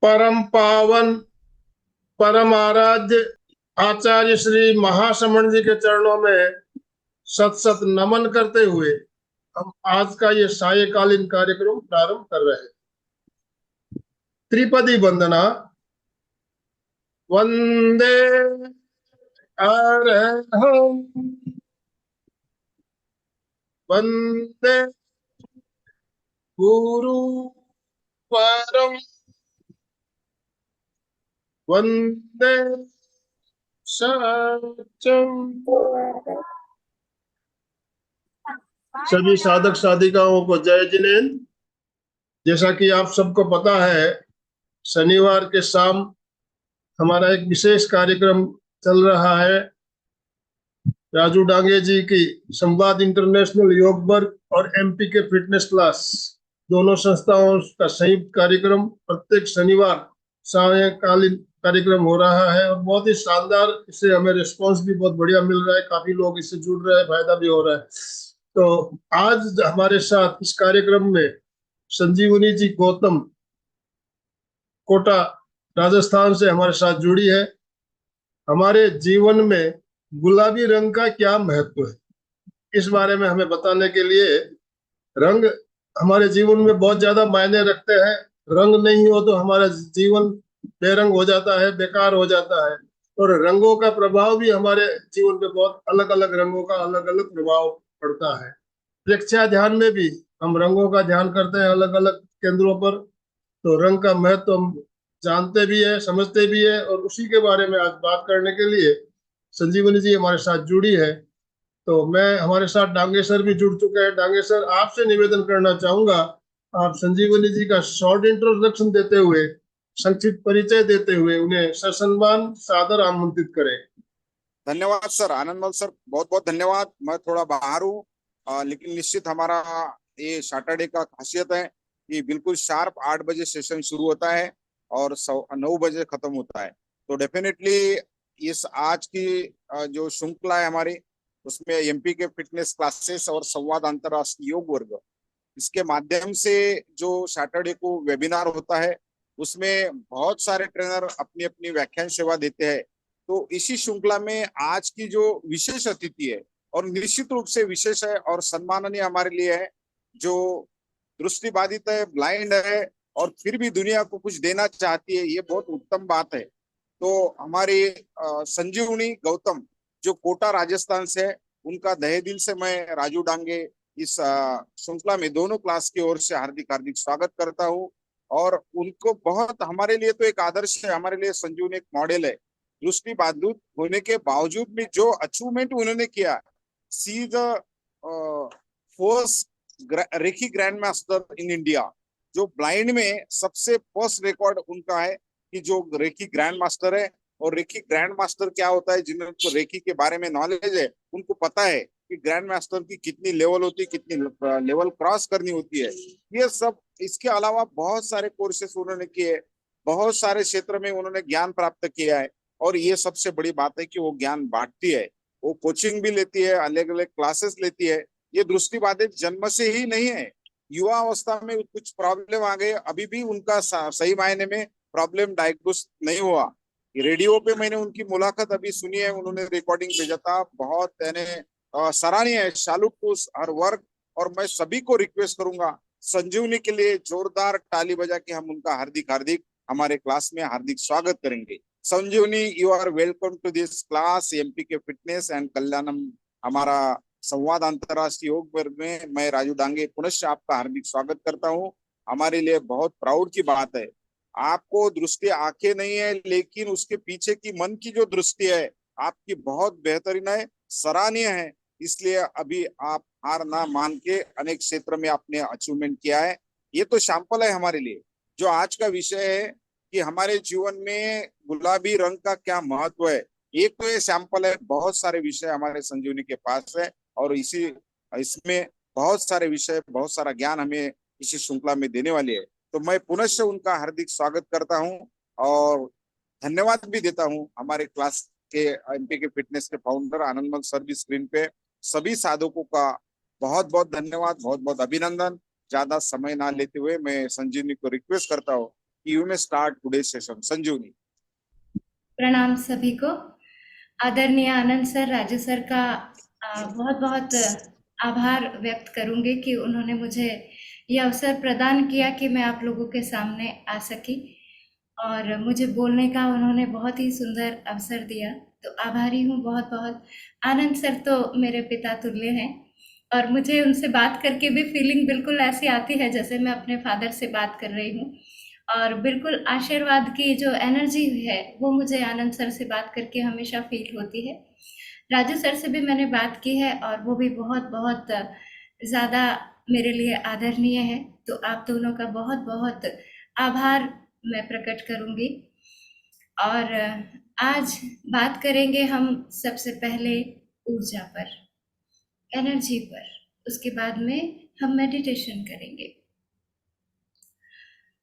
परम पावन परम आराध्य आचार्य श्री महाश्रमण जी के चरणों में सत सत नमन करते हुए हम आज का ये सायकालीन कार्यक्रम प्रारंभ कर रहे हैं। त्रिपदी वंदना। वंदे अरहं वंदे गुरु परम वंदे सत्यम। सभी साधक साधिकाओं को जय जिनेन्द्र। जैसा कि आप सबको पता है, शनिवार के शाम हमारा एक विशेष कार्यक्रम चल रहा है। राजू डांगे जी की संवाद इंटरनेशनल योग वर्ग और एमपी के फिटनेस क्लास दोनों संस्थाओं का संयुक्त कार्यक्रम प्रत्येक शनिवार सायकालीन कार्यक्रम हो रहा है और बहुत ही शानदार, इससे हमें रिस्पांस भी बहुत बढ़िया मिल रहा है। काफी लोग इससे जुड़ रहे हैं, फायदा भी हो रहा है। तो आज हमारे साथ इस कार्यक्रम में संजीवनी जी गौतम कोटा राजस्थान से हमारे साथ जुड़ी है। हमारे जीवन में गुलाबी रंग का क्या महत्व है, इस बारे में हमें बताने के लिए, रंग हमारे जीवन में बहुत ज्यादा मायने रखते हैं। रंग नहीं हो तो हमारा जीवन बेरंग हो जाता है, बेकार हो जाता है। और रंगों का प्रभाव भी हमारे जीवन पे बहुत अलग अलग रंगों का अलग अलग प्रभाव पड़ता है। प्रेक्षा ध्यान में भी हम रंगों का ध्यान करते हैं अलग अलग केंद्रों पर। तो रंग का महत्व हम जानते भी है, समझते भी है, और उसी के बारे में आज बात करने के लिए संजीवनी जी हमारे साथ जुड़ी है। तो मैं, हमारे साथ डांगे सर भी जुड़ चुके हैं। डांगे सर, आपसे निवेदन करना चाहूंगा, आप संजीवनी जी का शॉर्ट इंट्रोडक्शन देते हुए, संक्षिप्त परिचय देते हुए उन्हें ससम्मान सादर आमंत्रित करें। धन्यवाद सर, आनंदमल सर, बहुत बहुत धन्यवाद। मैं थोड़ा बाहर हूँ, लेकिन निश्चित हमारा ये सैटरडे का खासियत है कि बिल्कुल शार्प 8 बजे सेशन शुरू होता है और 9 बजे खत्म होता है। तो डेफिनेटली इस आज की जो श्रृंखला है हमारी, उसमें एमपी के फिटनेस क्लासेस और संवाद अंतर्राष्ट्रीय योग वर्ग, इसके माध्यम से जो सैटरडे को वेबिनार होता है, उसमें बहुत सारे ट्रेनर अपनी अपनी व्याख्यान सेवा देते हैं। तो इसी श्रृंखला में आज की जो विशेष अतिथि है, और निश्चित रूप से विशेष है और सम्माननीय हमारे लिए है, जो दृष्टिबाधित है, ब्लाइंड है और फिर भी दुनिया को कुछ देना चाहती है, ये बहुत उत्तम बात है। तो हमारी संजीवनी गौतम जो कोटा राजस्थान से है, उनका तहे दिल से मैं राजू डांगे इस श्रृंखला में दोनों क्लास की ओर से हार्दिक हार्दिक स्वागत करता हूँ। और उनको बहुत, हमारे लिए तो एक आदर्श है, हमारे लिए संजीवनी एक मॉडल है। दृष्टि बाधित होने के बावजूद भी जो अचीवमेंट उन्होंने किया, see the first reiki grand master in India. जो ब्लाइंड में सबसे फर्स्ट रिकॉर्ड उनका है कि जो रेकी ग्रैंड मास्टर है। और रेकी ग्रैंड मास्टर क्या होता है, जिनको रेकी के बारे में नॉलेज है उनको पता है कि ग्रैंड मास्टर की कितनी लेवल होती है, कितनी लेवल क्रॉस करनी होती है, ये सब। इसके अलावा बहुत सारे कोर्सेस उन्होंने किए, बहुत सारे क्षेत्र में उन्होंने ज्ञान प्राप्त किया है। और ये सबसे बड़ी बात है कि वो ज्ञान बांटती है, वो कोचिंग भी लेती है, अलग अलग क्लासेस लेती है। ये दृष्टिबाधित जन्म से ही नहीं है, युवा अवस्था में कुछ प्रॉब्लम आ गए, अभी भी उनका सही मायने में प्रॉब्लम डायग्नोस नहीं हुआ। रेडियो पे मैंने उनकी मुलाकात अभी सुनी है, उन्होंने रिकॉर्डिंग भेजा था, बहुत सराहनीय है, सैल्यूट टू हर वर्क। और मैं सभी को रिक्वेस्ट करूंगा, संजीवनी के लिए जोरदार ताली बजा के हम उनका हार्दिक हार्दिक हमारे क्लास में हार्दिक स्वागत करेंगे। Sanjivani, you are welcome to this class MP के फिटनेस एंड कल्याणम, हमारा संवाद अंतर्राष्ट्रीय योग वर्ग में मैं राजू डांगे पुनः आपका हार्दिक स्वागत करता हूँ। हमारे लिए बहुत प्राउड की बात है, आपको दृष्टि आंखें नहीं है, लेकिन उसके पीछे की मन की जो दृष्टि है आपकी बहुत बेहतरीन है, सराहनीय है। इसलिए अभी आप हार ना मान के अनेक क्षेत्र में आपने अचीवमेंट किया है। ये तो सैंपल है हमारे लिए। जो आज का विषय है कि हमारे जीवन में गुलाबी रंग का क्या महत्व है, एक तो ये सैंपल है, बहुत सारे विषय हमारे संजीवनी के पास है और इसमें बहुत सारे विषय, बहुत सारा ज्ञान हमें इसी श्रृंखला में देने वाली है। तो मैं पुनः से उनका हार्दिक स्वागत करता हूं और धन्यवाद भी देता हूं हमारे क्लास के एमपी के फिटनेस के फाउंडर आनंदमल सर भी स्क्रीन पे, सभी साधकों का बहुत बहुत धन्यवाद, बहुत बहुत अभिनंदन। ज्यादा समय ना लेते हुए मैं संजीवनी को रिक्वेस्ट करता हूँ you may start today session. Sanjivani. प्रणाम सभी को। आदरणीय आनंद सर, राजू सर का बहुत बहुत आभार व्यक्त करूंगी कि उन्होंने मुझे ये अवसर प्रदान किया कि मैं आप लोगों के सामने आ सकी और मुझे बोलने का उन्होंने बहुत ही सुंदर अवसर दिया, तो आभारी हूँ बहुत बहुत। आनंद सर तो मेरे पिता तुल्य हैं और मुझे उनसे बात करके भी फीलिंग बिल्कुल ऐसी आती है जैसे मैं अपने फादर से बात कर रही हूँ, और बिल्कुल आशीर्वाद की जो एनर्जी है वो मुझे आनंद सर से बात करके हमेशा फील होती है। राजू सर से भी मैंने बात की है और वो भी बहुत बहुत ज़्यादा मेरे लिए आदरणीय है, तो आप दोनों का बहुत बहुत आभार मैं प्रकट करूंगी। और आज बात करेंगे हम सबसे पहले ऊर्जा पर, एनर्जी पर, उसके बाद में हम मेडिटेशन करेंगे।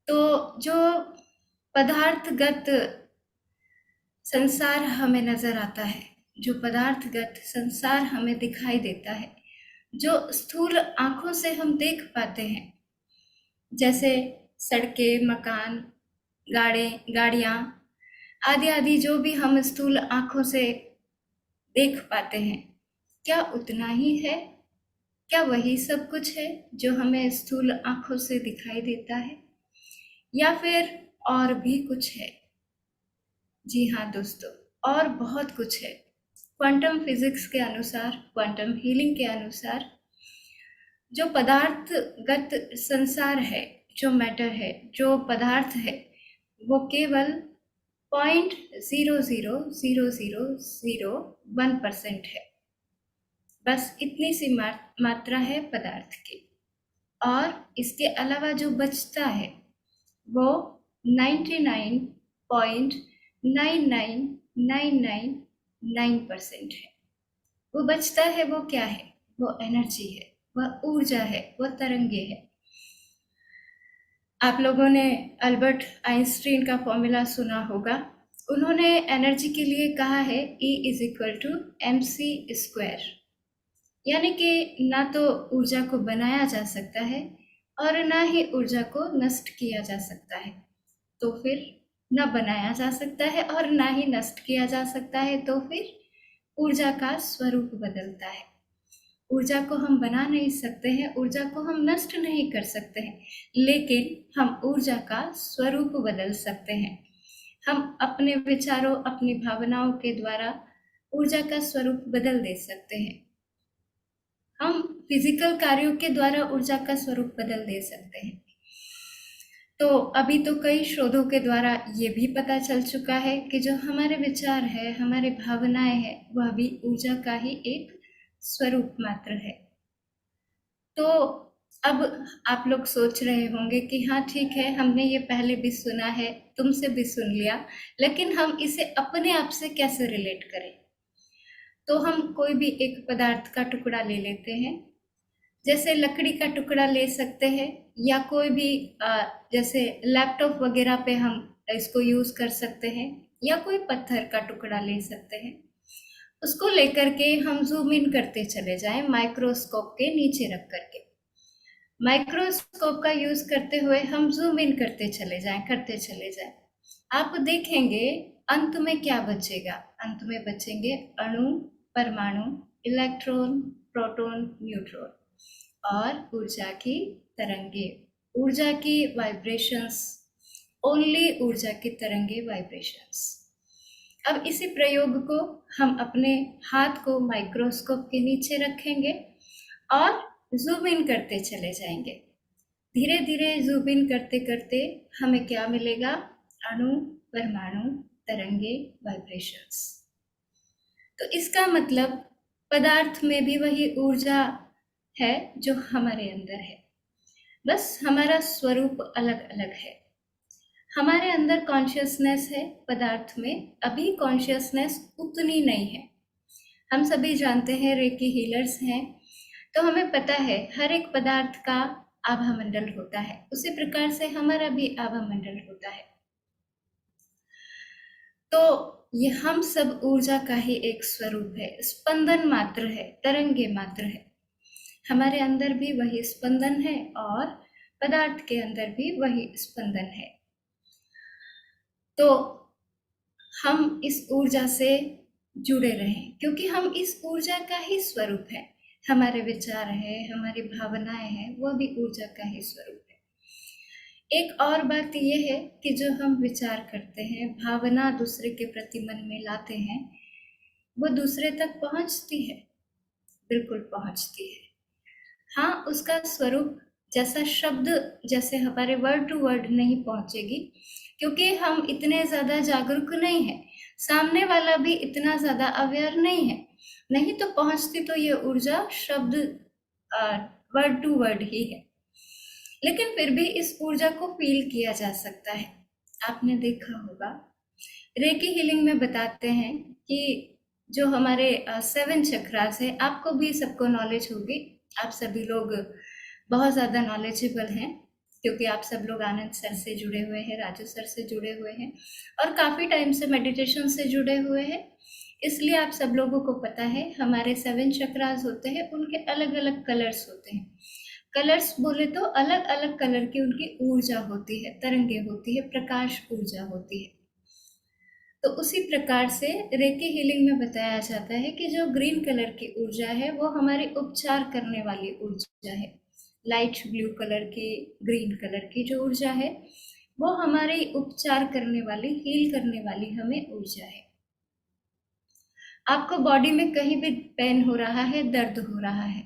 तो जो पदार्थगत संसार हमें नजर आता है, जो पदार्थगत संसार हमें दिखाई देता है, जो स्थूल आंखों से हम देख पाते हैं, जैसे सड़कें, मकान, गाड़ियाँ आदि आदि, जो भी हम स्थूल आंखों से देख पाते हैं, क्या उतना ही है? क्या वही सब कुछ है जो हमें स्थूल आंखों से दिखाई देता है, या फिर और भी कुछ है? जी हाँ दोस्तों, और बहुत कुछ है। क्वांटम फिजिक्स के अनुसार, क्वांटम हीलिंग के अनुसार, जो पदार्थगत संसार है, जो मैटर है, जो पदार्थ है, वो केवल 0.00001% है। बस इतनी सी मात्रा है पदार्थ की, और इसके अलावा जो बचता है वो 99.99999% है। वो बचता है, वो क्या है? वो एनर्जी है, वह ऊर्जा है, वह तरंगे है। आप लोगों ने अल्बर्ट आइंस्टीन का फॉर्मूला सुना होगा। उन्होंने एनर्जी के लिए कहा है E=mc², यानी कि ना तो ऊर्जा को बनाया जा सकता है और ना ही ऊर्जा को नष्ट किया जा सकता है। तो फिर ना बनाया जा सकता है और ना ही नष्ट किया जा सकता है, तो फिर ऊर्जा का स्वरूप बदलता है। ऊर्जा को हम बना नहीं सकते हैं, ऊर्जा को हम नष्ट नहीं कर सकते हैं, लेकिन हम ऊर्जा का स्वरूप बदल सकते हैं। हम अपने विचारों, अपनी भावनाओं के द्वारा ऊर्जा का स्वरूप बदल दे सकते हैं। हम फिजिकल कार्यों के द्वारा ऊर्जा का स्वरूप बदल दे सकते हैं। तो अभी तो कई शोधों के द्वारा ये भी पता चल चुका है कि जो हमारे विचार है, हमारे भावनाएं हैं, वह भी ऊर्जा का ही एक स्वरूप मात्र है। तो अब आप लोग सोच रहे होंगे कि हाँ ठीक है, हमने ये पहले भी सुना है, तुमसे भी सुन लिया, लेकिन हम इसे अपने आप से कैसे रिलेट करें? तो हम कोई भी एक पदार्थ का टुकड़ा ले लेते हैं, जैसे लकड़ी का टुकड़ा ले सकते हैं, या कोई भी जैसे लैपटॉप वगैरह पे हम इसको यूज कर सकते हैं, या कोई पत्थर का टुकड़ा ले सकते हैं। उसको लेकर के हम जूम इन करते चले जाएं माइक्रोस्कोप के नीचे रख करके। माइक्रोस्कोप का यूज करते हुए हम जूम इन करते चले जाएं। आप देखेंगे अंत में क्या बचेगा? अंत में बचेंगे अणु, परमाणु, इलेक्ट्रॉन, प्रोटॉन, न्यूट्रॉन और ऊर्जा की तरंगे, ऊर्जा की वाइब्रेशंस, ओनली ऊर्जा की तरंगे, वाइब्रेशंस। अब इसी प्रयोग को हम अपने हाथ को माइक्रोस्कोप के नीचे रखेंगे और जूम इन करते चले जाएंगे। धीरे धीरे जूम इन करते करते हमें क्या मिलेगा? अणु, परमाणु, तरंगे, वाइब्रेशंस। तो इसका मतलब पदार्थ में भी वही ऊर्जा है जो हमारे अंदर है, बस हमारा स्वरूप अलग अलग है। हमारे अंदर कॉन्शियसनेस है, पदार्थ में अभी कॉन्शियसनेस उतनी नहीं है। हम सभी जानते हैं, रेकी हीलर्स हैं, तो हमें पता है हर एक पदार्थ का आभा मंडल होता है, उसी प्रकार से हमारा भी आभा मंडल होता है। तो ये हम सब ऊर्जा का ही एक स्वरूप है, स्पंदन मात्र है, तरंगे मात्र है। हमारे अंदर भी वही स्पंदन है और पदार्थ के अंदर भी वही स्पंदन है। तो हम इस ऊर्जा से जुड़े रहें, क्योंकि हम इस ऊर्जा का ही स्वरूप है। हमारे विचार है, हमारी भावनाएं हैं, वो भी ऊर्जा का ही स्वरूप है। एक और बात ये है कि जो हम विचार करते हैं, भावना दूसरे के प्रति मन में लाते हैं, वो दूसरे तक पहुंचती है, बिल्कुल पहुंचती है। हाँ, उसका स्वरूप जैसा शब्द, जैसे हमारे वर्ड टू वर्ड नहीं पहुंचेगी, क्योंकि हम इतने ज्यादा जागरूक नहीं है, सामने वाला भी इतना ज्यादा अवेयर नहीं है, नहीं तो पहुंचती तो ये ऊर्जा शब्द वर्ड टू वर्ड ही है। लेकिन फिर भी इस ऊर्जा को फील किया जा सकता है। आपने देखा होगा, रेकी हीलिंग में बताते हैं कि जो हमारे 7 चक्रास है, आपको भी सबको नॉलेज होगी, आप सभी लोग बहुत ज़्यादा नॉलेजेबल हैं, क्योंकि आप सब लोग आनंद सर से जुड़े हुए हैं, राजू सर से जुड़े हुए हैं, और काफ़ी टाइम से मेडिटेशन से जुड़े हुए हैं, इसलिए आप सब लोगों को पता है हमारे 7 चक्रास होते हैं, उनके अलग अलग कलर्स होते हैं। कलर्स बोले तो अलग अलग कलर की उनकी ऊर्जा होती है, तरंगे होती है, प्रकाश ऊर्जा होती है। तो उसी प्रकार से रेकी हीलिंग में बताया जाता है कि जो ग्रीन कलर की ऊर्जा है वो हमारी उपचार करने वाली ऊर्जा है। लाइट ब्लू कलर की, ग्रीन कलर की जो ऊर्जा है वो हमारी उपचार करने वाली, हील करने वाली हमें ऊर्जा है। आपको बॉडी में कहीं भी पेन हो रहा है, दर्द हो रहा है,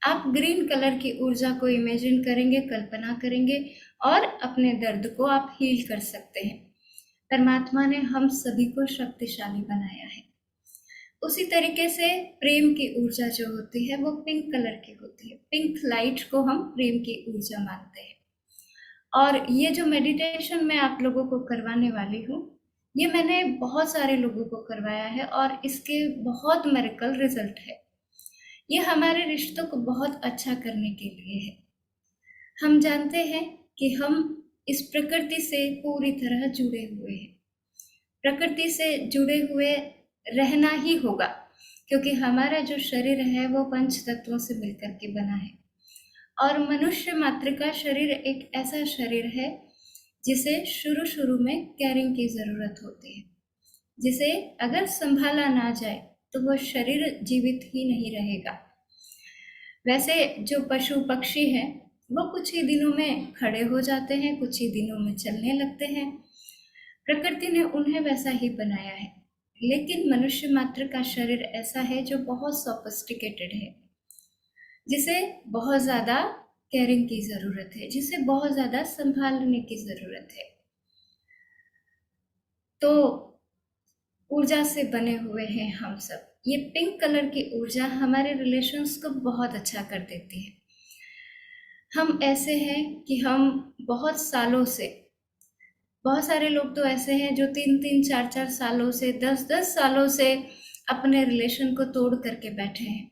आप ग्रीन कलर की ऊर्जा को इमेजिन करेंगे, कल्पना करेंगे, और अपने दर्द को आप हील कर सकते हैं। परमात्मा ने हम सभी को शक्तिशाली बनाया है। उसी तरीके से प्रेम की ऊर्जा जो होती है वो पिंक कलर की होती है। पिंक लाइट को हम प्रेम की ऊर्जा मानते हैं। और ये जो मेडिटेशन मैं आप लोगों को करवाने वाली हूँ, ये मैंने बहुत सारे लोगों को करवाया है और इसके बहुत मिरेकल रिजल्ट है। ये हमारे रिश्तों को बहुत अच्छा करने के लिए है। हम जानते हैं कि हम इस प्रकृति से पूरी तरह जुड़े हुए हैं। प्रकृति से जुड़े हुए रहना ही होगा, क्योंकि हमारा जो शरीर है वो पंच तत्वों से मिलकर के बना है, और मनुष्य मात्र का शरीर एक ऐसा शरीर है जिसे शुरू शुरू में केयरिंग की जरूरत होती है, जिसे अगर संभाला ना जाए तो वो शरीर जीवित ही नहीं रहेगा। वैसे जो पशु पक्षी हैं वो कुछ ही दिनों में खड़े हो जाते हैं, कुछ ही दिनों में चलने लगते हैं, प्रकृति ने उन्हें वैसा ही बनाया है। लेकिन मनुष्य मात्र का शरीर ऐसा है जो बहुत सोफिस्टिकेटेड है, जिसे बहुत ज्यादा केयरिंग की जरूरत है, जिसे बहुत ज्यादा संभालने की जरूरत है। तो ऊर्जा से बने हुए हैं हम सब। ये पिंक कलर की ऊर्जा हमारे रिलेशंस को बहुत अच्छा कर देती है। हम ऐसे हैं कि हम बहुत सालों से, बहुत सारे लोग तो ऐसे हैं जो 3-3, 4-4 सालों से, 10-10 सालों से अपने रिलेशन को तोड़ करके बैठे हैं।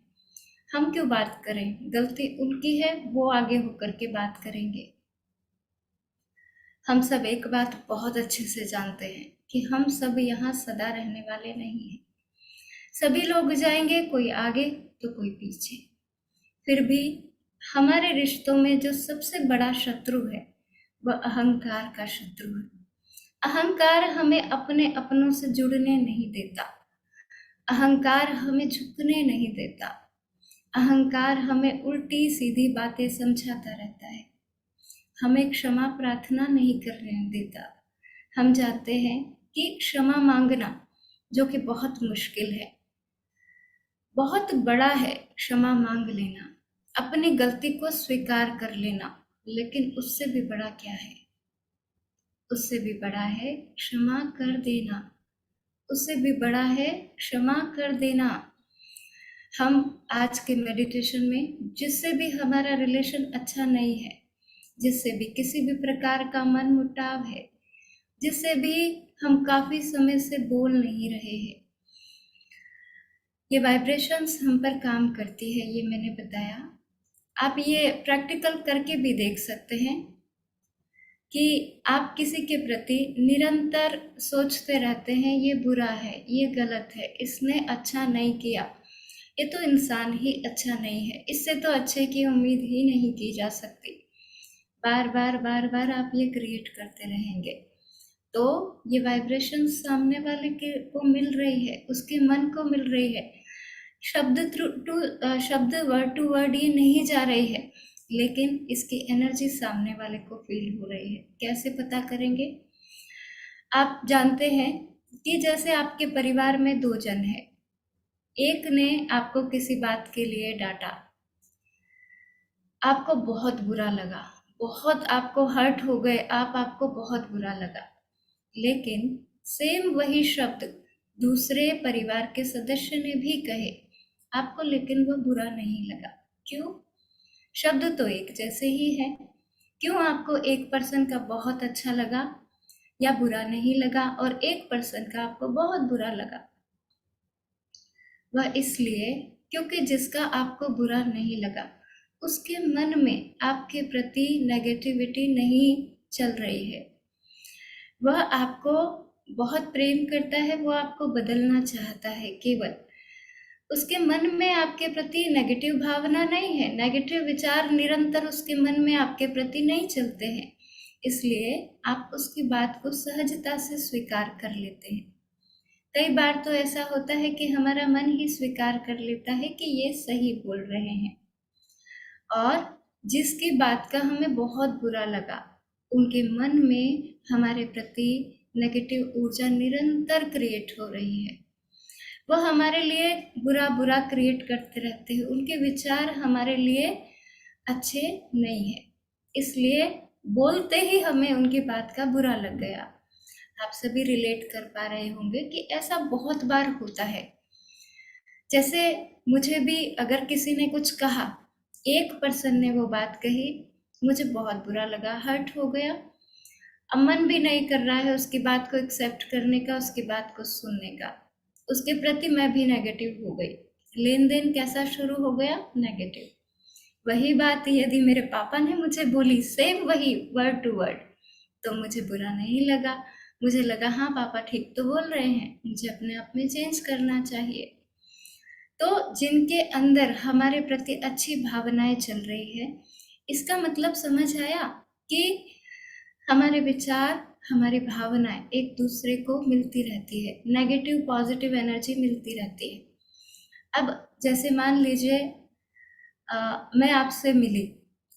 हम क्यों बात करें? गलती उनकी है, वो आगे होकर के बात करेंगे। हम सब एक बात बहुत अच्छे से जानते हैं कि हम सब यहाँ सदा रहने वाले नहीं हैं। सभी लोग जाएंगे, कोई आगे तो कोई पीछे। फिर भी हमारे रिश्तों में जो सबसे बड़ा शत्रु है वह अहंकार का शत्रु है। अहंकार हमें अपने अपनों से जुड़ने नहीं देता, अहंकार हमें झुकने नहीं देता, अहंकार हमें उल्टी सीधी बातें समझाता रहता है, हमें क्षमा प्रार्थना नहीं करने देता। हम जानते हैं कि क्षमा मांगना, जो कि बहुत मुश्किल है, बहुत बड़ा है क्षमा मांग लेना, अपनी गलती को स्वीकार कर लेना, लेकिन उससे भी बड़ा क्या है? उससे भी बड़ा है क्षमा कर देना, उससे भी बड़ा है क्षमा कर देना। हम आज के मेडिटेशन में जिससे भी हमारा रिलेशन अच्छा नहीं है, जिससे भी किसी भी प्रकार का मन मुटाव है, जिससे भी हम काफी समय से बोल नहीं रहे हैं, ये वाइब्रेशंस हम पर काम करती है, ये मैंने बताया। आप ये प्रैक्टिकल करके भी देख सकते हैं कि आप किसी के प्रति निरंतर सोचते रहते हैं, ये बुरा है, ये गलत है, इसने अच्छा नहीं किया, ये तो इंसान ही अच्छा नहीं है, इससे तो अच्छे की उम्मीद ही नहीं की जा सकती। बार बार बार बार आप ये क्रिएट करते रहेंगे तो ये वाइब्रेशन सामने वाले के को मिल रही है, उसके मन को मिल रही है। शब्द वर्ड टू वर्ड ये नहीं जा रही है, लेकिन इसकी एनर्जी सामने वाले को फील हो रही है। कैसे पता करेंगे? आप जानते हैं कि जैसे आपके परिवार में 2 जन हैं, एक ने आपको किसी बात के लिए डांटा, आपको बहुत बुरा लगा, बहुत आपको हर्ट हो गए, आपको बहुत बुरा लगा। लेकिन सेम वही शब्द दूसरे परिवार के सदस्य ने भी कहे आपको, लेकिन वो बुरा नहीं लगा। क्यों? शब्द तो एक जैसे ही है। क्यों आपको एक पर्सन का बहुत अच्छा लगा या बुरा नहीं लगा और एक पर्सन का आपको बहुत बुरा लगा? वह इसलिए क्योंकि जिसका आपको बुरा नहीं लगा उसके मन में आपके प्रति नेगेटिविटी नहीं चल रही है। वह आपको बहुत प्रेम करता है, वो आपको बदलना चाहता है। केवल उसके मन में आपके प्रति नेगेटिव भावना नहीं है, नेगेटिव विचार निरंतर उसके मन में आपके प्रति नहीं चलते हैं। इसलिए आप उसकी बात को सहजता से स्वीकार कर लेते हैं। कई बार तो ऐसा होता है कि हमारा मन ही स्वीकार कर लेता है कि ये सही बोल रहे हैं, और जिसकी बात का हमें बहुत बुरा लगा उनके मन में हमारे प्रति नेगेटिव ऊर्जा निरंतर क्रिएट हो रही है। वह हमारे लिए बुरा बुरा क्रिएट करते रहते हैं, उनके विचार हमारे लिए अच्छे नहीं है, इसलिए बोलते ही हमें उनकी बात का बुरा लग गया। आप सभी रिलेट कर पा रहे होंगे कि ऐसा बहुत बार होता है। जैसे मुझे भी अगर किसी ने कुछ कहा, एक पर्सन ने वो बात कही, मुझे बहुत बुरा लगा, हर्ट हो गया। अब मन भी नहीं कर रहा है उसकी बात को एक्सेप्ट करने का, उसकी बात को सुनने का। उसके प्रति मैं भी नेगेटिव हो गई। लेन देन कैसा शुरू हो गया? नेगेटिव। वही बात यदि मेरे पापा ने मुझे बोली, सेम वही वर्ड टू वर्ड, तो मुझे बुरा नहीं लगा। मुझे लगा हाँ पापा ठीक तो बोल रहे हैं, मुझे अपने आप में चेंज करना चाहिए। तो जिनके अंदर हमारे प्रति अच्छी भावनाएं चल रही है, इसका मतलब समझ आया कि हमारे विचार, हमारी भावनाएं एक दूसरे को मिलती रहती है, नेगेटिव पॉजिटिव एनर्जी मिलती रहती है। अब जैसे मान लीजिए मैं आपसे मिली,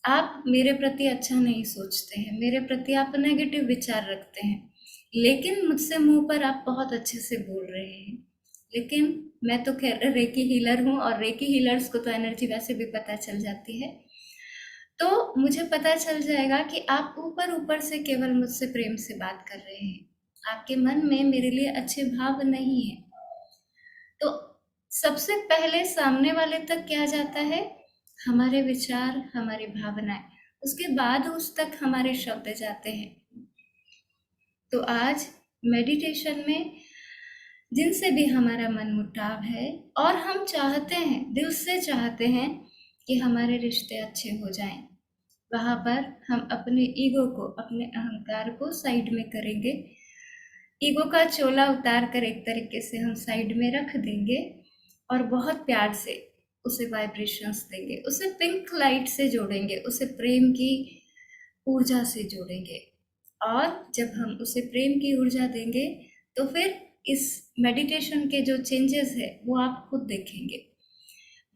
आप मेरे प्रति अच्छा नहीं सोचते हैं, मेरे प्रति आप नेगेटिव विचार रखते हैं, लेकिन मुझसे मुंह पर आप बहुत अच्छे से बोल रहे हैं। लेकिन मैं तो खैर रेकी हीलर हूँ, और रेकी हीलर्स को तो एनर्जी वैसे भी पता चल जाती है, तो मुझे पता चल जाएगा कि आप ऊपर ऊपर से केवल मुझसे प्रेम से बात कर रहे हैं, आपके मन में मेरे लिए अच्छे भाव नहीं है। तो सबसे पहले सामने वाले तक क्या जाता है? हमारे विचार, हमारी भावनाएं, उसके बाद उस तक हमारे शब्द जाते हैं। तो आज मेडिटेशन में जिनसे भी हमारा मन मुटाव है और हम चाहते हैं, दिल से चाहते हैं कि हमारे रिश्ते अच्छे हो जाएं, वहाँ पर हम अपने ईगो को, अपने अहंकार को साइड में करेंगे। ईगो का चोला उतार कर एक तरीके से हम साइड में रख देंगे और बहुत प्यार से उसे वाइब्रेशंस देंगे, उसे पिंक लाइट से जोड़ेंगे, उसे प्रेम की ऊर्जा से जोड़ेंगे। और जब हम उसे प्रेम की ऊर्जा देंगे तो फिर इस मेडिटेशन के जो चेंजेस है वो आप खुद देखेंगे।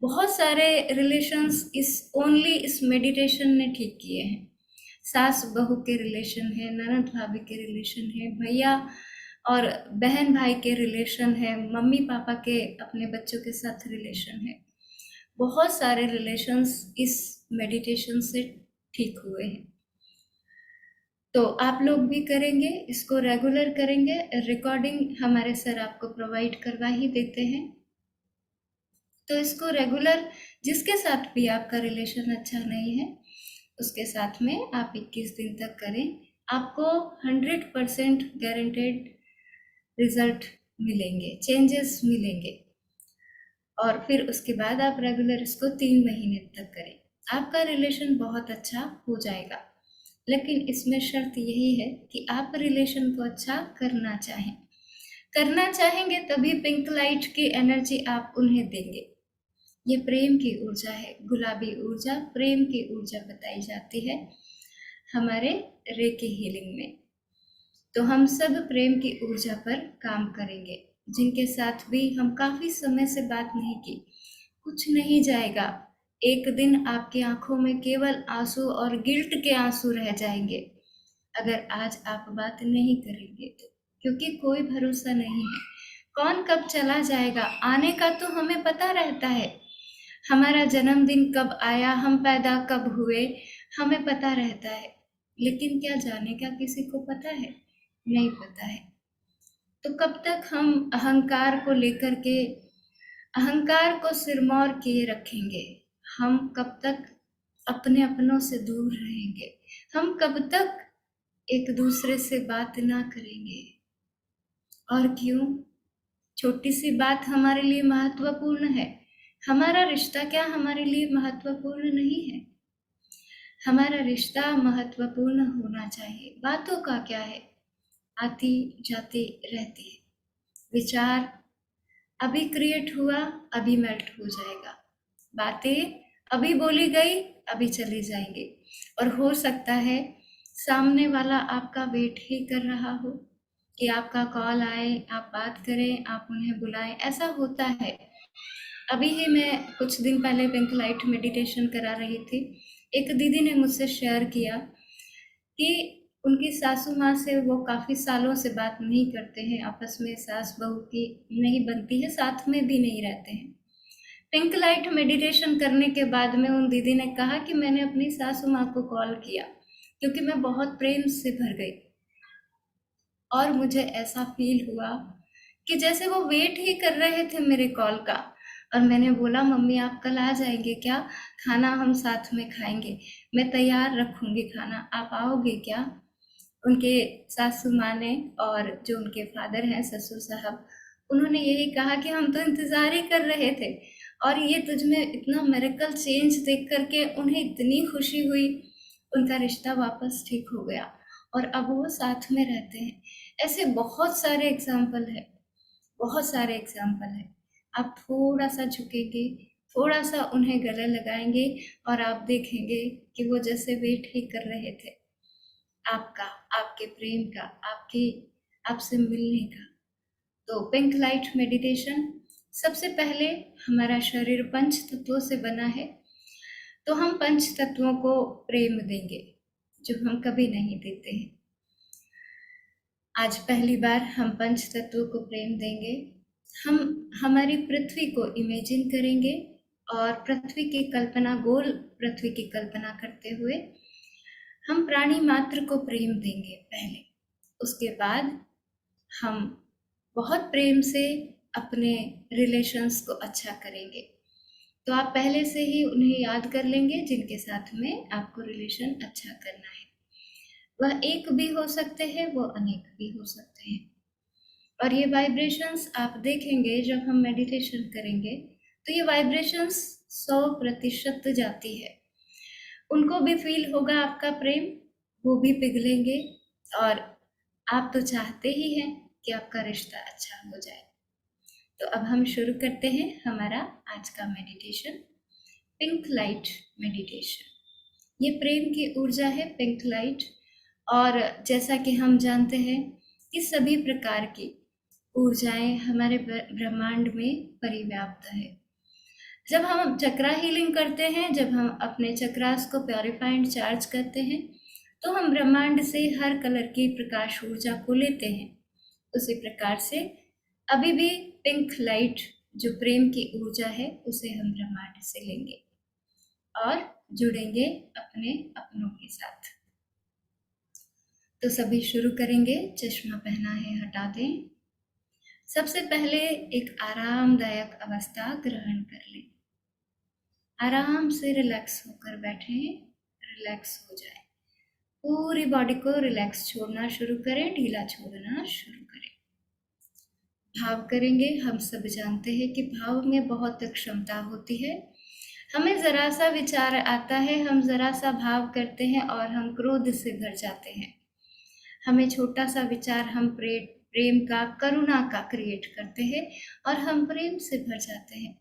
बहुत सारे रिलेशंस इस मेडिटेशन ने ठीक किए हैं। सास बहू के रिलेशन है, ननद भाभी के रिलेशन है, भैया और बहन भाई के रिलेशन है, मम्मी पापा के अपने बच्चों के साथ रिलेशन है। बहुत सारे रिलेशंस इस मेडिटेशन से ठीक हुए हैं। तो आप लोग भी करेंगे, इसको रेगुलर करेंगे। रिकॉर्डिंग हमारे सर आपको प्रोवाइड करवा ही देते हैं, तो इसको रेगुलर, जिसके साथ भी आपका रिलेशन अच्छा नहीं है उसके साथ में आप 21 दिन तक करें। आपको 100% गारंटेड रिजल्ट मिलेंगे, चेंजेस मिलेंगे। और फिर उसके बाद आप रेगुलर इसको 3 महीने तक करें, आपका रिलेशन बहुत अच्छा हो जाएगा। लेकिन इसमें शर्त यही है कि आप रिलेशन को अच्छा करना चाहें। करना चाहेंगे तभी पिंक लाइट की एनर्जी आप उन्हें देंगे। ये प्रेम की ऊर्जा है, गुलाबी ऊर्जा प्रेम की ऊर्जा बताई जाती है हमारे रेकी हीलिंग में। तो हम सब प्रेम की ऊर्जा पर काम करेंगे। जिनके साथ भी हम काफी समय से बात नहीं की, कुछ नहीं जाएगा। एक दिन आपकी आंखों में केवल आंसू और गिल्ट के आंसू रह जाएंगे अगर आज आप बात नहीं करेंगे तो, क्योंकि कोई भरोसा नहीं है। कौन कब चला जाएगा, आने का तो हमें पता रहता है। हमारा जन्मदिन कब आया, हम पैदा कब हुए, हमें पता रहता है। लेकिन क्या जाने का किसी को पता है? नहीं पता है। तो कब तक हम अहंकार को लेकर के, अहंकार को सिरमौर किए रखेंगे? हम कब तक अपने अपनों से दूर रहेंगे? हम कब तक एक दूसरे से बात ना करेंगे? और क्यों? छोटी सी बात हमारे लिए महत्वपूर्ण है। हमारा रिश्ता क्या हमारे लिए महत्वपूर्ण नहीं है? हमारा रिश्ता महत्वपूर्ण होना चाहिए। बातों का क्या है, आती जाती रहती है। विचार अभी क्रिएट हुआ, अभी मेल्ट हो जाएगा। बातें अभी बोली गई, अभी चली जाएंगी। और हो सकता है सामने वाला आपका वेट ही कर रहा हो कि आपका कॉल आए, आप बात करें, आप उन्हें बुलाएं। ऐसा होता है। अभी ही मैं कुछ दिन पहले पिंक लाइट मेडिटेशन करा रही थी। एक दीदी ने मुझसे शेयर किया कि उनकी सासू माँ से वो काफ़ी सालों से बात नहीं करते हैं, आपस में सास बहू की नहीं बनती है, साथ में भी नहीं रहते हैं। पिंक लाइट मेडिटेशन करने के बाद में उन दीदी ने कहा कि मैंने अपनी सासू माँ को कॉल किया क्योंकि मैं बहुत प्रेम से भर गई और मुझे ऐसा फील हुआ कि जैसे वो वेट ही कर रहे थे मेरे कॉल का। और मैंने बोला, मम्मी आप कल आ जाएंगे क्या? खाना हम साथ में खाएंगे, मैं तैयार रखूंगी खाना, आप आओगे क्या? उनके सासू माँ ने और जो उनके फादर हैं ससुर साहब, उन्होंने यही कहा कि हम तो इंतज़ार ही कर रहे थे। और ये तुझ में इतना मिरेकल चेंज देख करके उन्हें इतनी खुशी हुई, उनका रिश्ता वापस ठीक हो गया और अब वो साथ में रहते हैं। ऐसे बहुत सारे एग्जाम्पल है, बहुत सारे एग्जाम्पल है। आप थोड़ा सा झुकेंगे, थोड़ा सा उन्हें गले लगाएंगे और आप देखेंगे कि वो जैसे वेट ही कर रहे थे आपका, आपके प्रेम का, आपके आपसे मिलने का। तो पिंक लाइट मेडिटेशन, सबसे पहले हमारा शरीर पंच तत्वों से बना है, तो हम पंच तत्वों को प्रेम देंगे जो हम कभी नहीं देते हैं। आज पहली बार हम पंच तत्वों को प्रेम देंगे। हम हमारी पृथ्वी को इमेजिन करेंगे और पृथ्वी की कल्पना, गोल पृथ्वी की कल्पना करते हुए हम प्राणी मात्र को प्रेम देंगे पहले। उसके बाद हम बहुत प्रेम से अपने रिलेशंस को अच्छा करेंगे। तो आप पहले से ही उन्हें याद कर लेंगे जिनके साथ में आपको रिलेशन अच्छा करना है। वह एक भी हो सकते हैं, वो अनेक भी हो सकते हैं। और ये वाइब्रेशंस आप देखेंगे जब हम मेडिटेशन करेंगे तो ये वाइब्रेशंस 100% जाती है। उनको भी फील होगा आपका प्रेम, वो भी पिघलेंगे और आप तो चाहते ही हैं कि आपका रिश्ता अच्छा हो जाए। तो अब हम शुरू करते हैं हमारा आज का मेडिटेशन, पिंक लाइट मेडिटेशन। ये प्रेम की ऊर्जा है पिंक लाइट। और जैसा कि हम जानते हैं कि सभी प्रकार की ऊर्जाएं हमारे ब्रह्मांड में परिव्याप्त है। जब हम चक्रा हीलिंग करते हैं, जब हम अपने चक्रास को प्योरीफाई एंड चार्ज करते हैं, तो हम ब्रह्मांड से हर कलर की प्रकाश ऊर्जा को लेते हैं। उसी प्रकार से अभी भी पिंक लाइट जो प्रेम की ऊर्जा है उसे हम ब्रह्मांड से लेंगे और जुड़ेंगे अपने अपनों के साथ। तो सभी शुरू करेंगे। चश्मा पहना है हटा दें। सबसे पहले एक आरामदायक अवस्था ग्रहण कर लें। आराम से रिलैक्स होकर बैठें, रिलैक्स हो जाए। पूरी बॉडी को रिलैक्स छोड़ना शुरू करें, ढीला छोड़ना शुरू करें। भाव करेंगे। हम सब जानते हैं कि भाव में बहुत क्षमता होती है। हमें जरा सा विचार आता है, हम जरा सा भाव करते हैं और हम क्रोध से भर जाते हैं। हमें छोटा सा विचार, हम प्रेम का, करुणा का क्रिएट करते हैं और हम प्रेम से भर जाते हैं।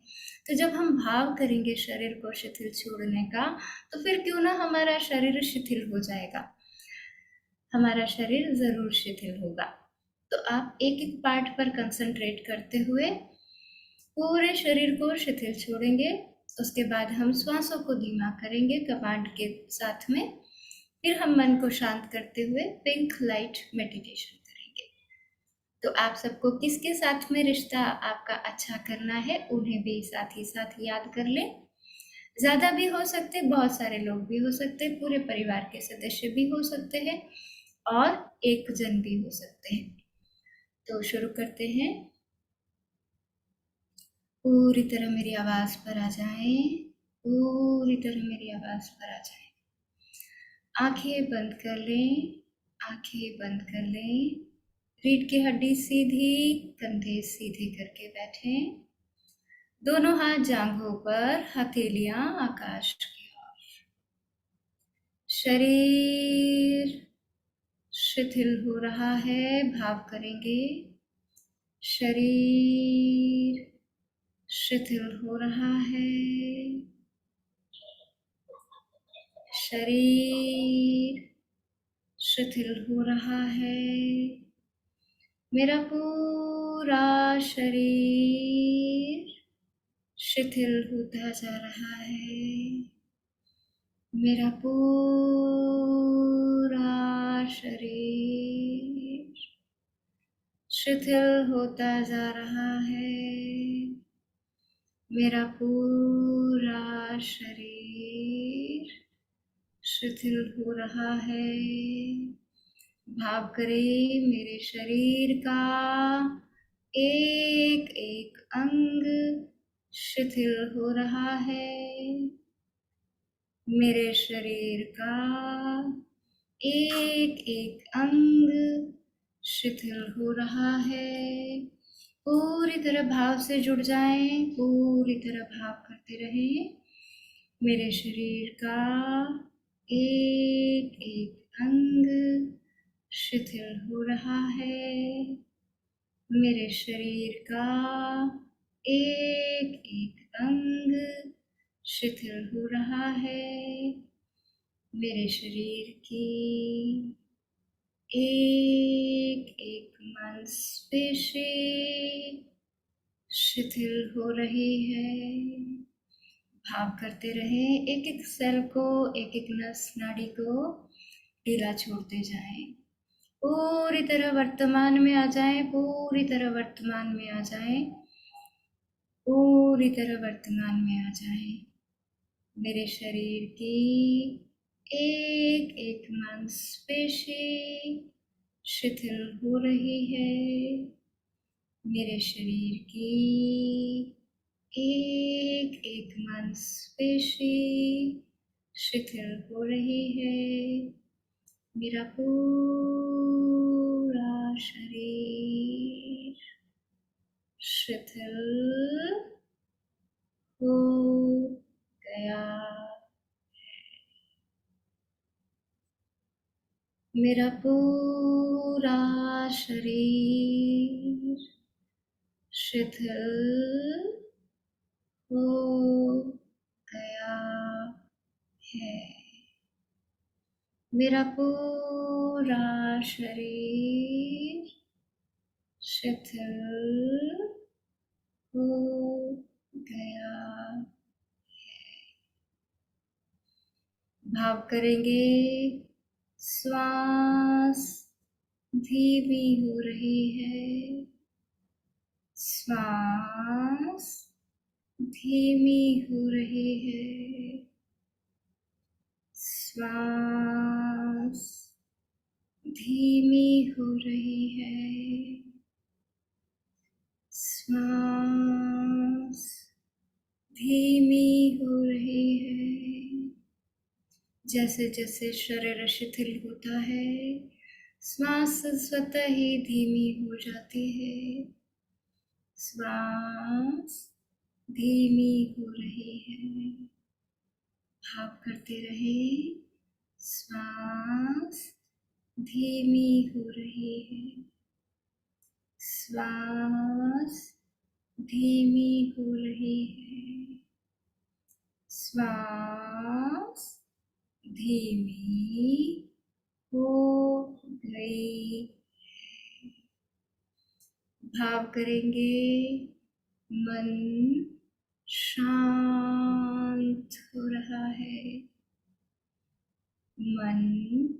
तो जब हम भाव करेंगे शरीर को शिथिल छोड़ने का, तो फिर क्यों ना हमारा शरीर शिथिल हो जाएगा। हमारा शरीर जरूर शिथिल होगा। तो आप एक एक पार्ट पर कंसंट्रेट करते हुए पूरे शरीर को शिथिल छोड़ेंगे। उसके बाद हम श्वासों को धीमा करेंगे कमांड के साथ में। फिर हम मन को शांत करते हुए पिंक लाइट मेडिटेशन करेंगे। तो आप सबको किसके साथ में रिश्ता आपका अच्छा करना है, उन्हें भी साथ ही साथ याद कर लें। ज्यादा भी हो सकते, बहुत सारे लोग भी हो सकते, पूरे परिवार के सदस्य भी हो सकते हैं और एक जन भी हो सकते हैं। तो शुरू करते हैं। पूरी तरह मेरी आवाज पर आ जाएं, पूरी तरह मेरी आवाज पर आ जाएं। आंखें बंद कर लें, आंखें बंद कर लें। रीढ़ की हड्डी सीधी, कंधे सीधे करके बैठें। दोनों हाथ जांघों पर, हथेलियां आकाश की ओर। शरीर शिथिल हो रहा है, भाव करेंगे। शरीर शिथिल हो रहा है, शरीर शिथिल हो रहा है। मेरा पूरा शरीर शिथिल होता जा रहा है। मेरा पूरा शरीर शिथिल होता जा रहा है। मेरा पूरा शरीर शिथिल हो रहा है। भाव करें मेरे शरीर का एक एक अंग शिथिल हो रहा है। मेरे शरीर का एक एक अंग शिथिल हो रहा है। पूरी तरह भाव से जुड़ जाएं, पूरी तरह भाव करते रहें। मेरे शरीर का एक एक अंग शिथिल हो रहा है। मेरे शरीर का एक एक अंग शिथिल हो रहा है। मेरे शरीर की एक एक मांसपेशी शिथिल हो रही है। भाव करते रहें, एक एक सेल को, एक एक नस नाड़ी को ढीला छोड़ते जाएं। पूरी तरह वर्तमान में आ जाएं, पूरी तरह वर्तमान में आ जाएं, पूरी तरह वर्तमान में आ जाएं। मेरे शरीर की एक एक मांसपेशी शिथिल हो रही है। मेरे शरीर की एक एक मांसपेशी शिथिल हो रही है। मेरा पूरा शरीर शिथिल हो गया। मेरा पूरा शरीर शिथिल हो गया है। मेरा पूरा शरीर शिथिल हो गया है। भाव करेंगे, श्वास धीमी हो रही है। श्वास धीमी हो रही है। श्वास धीमी हो रही है। श्वास धीमी हो रही है। जैसे जैसे शरीर शिथिल होता है, श्वास स्वतः ही धीमी हो जाती है। श्वास धीमी हो रही है। भाव करते रहे, श्वास धीमी हो रही है। श्वास धीमी हो रही है। श्वास धीमी हो गई। भाव करेंगे, मन शांत हो रहा है, मन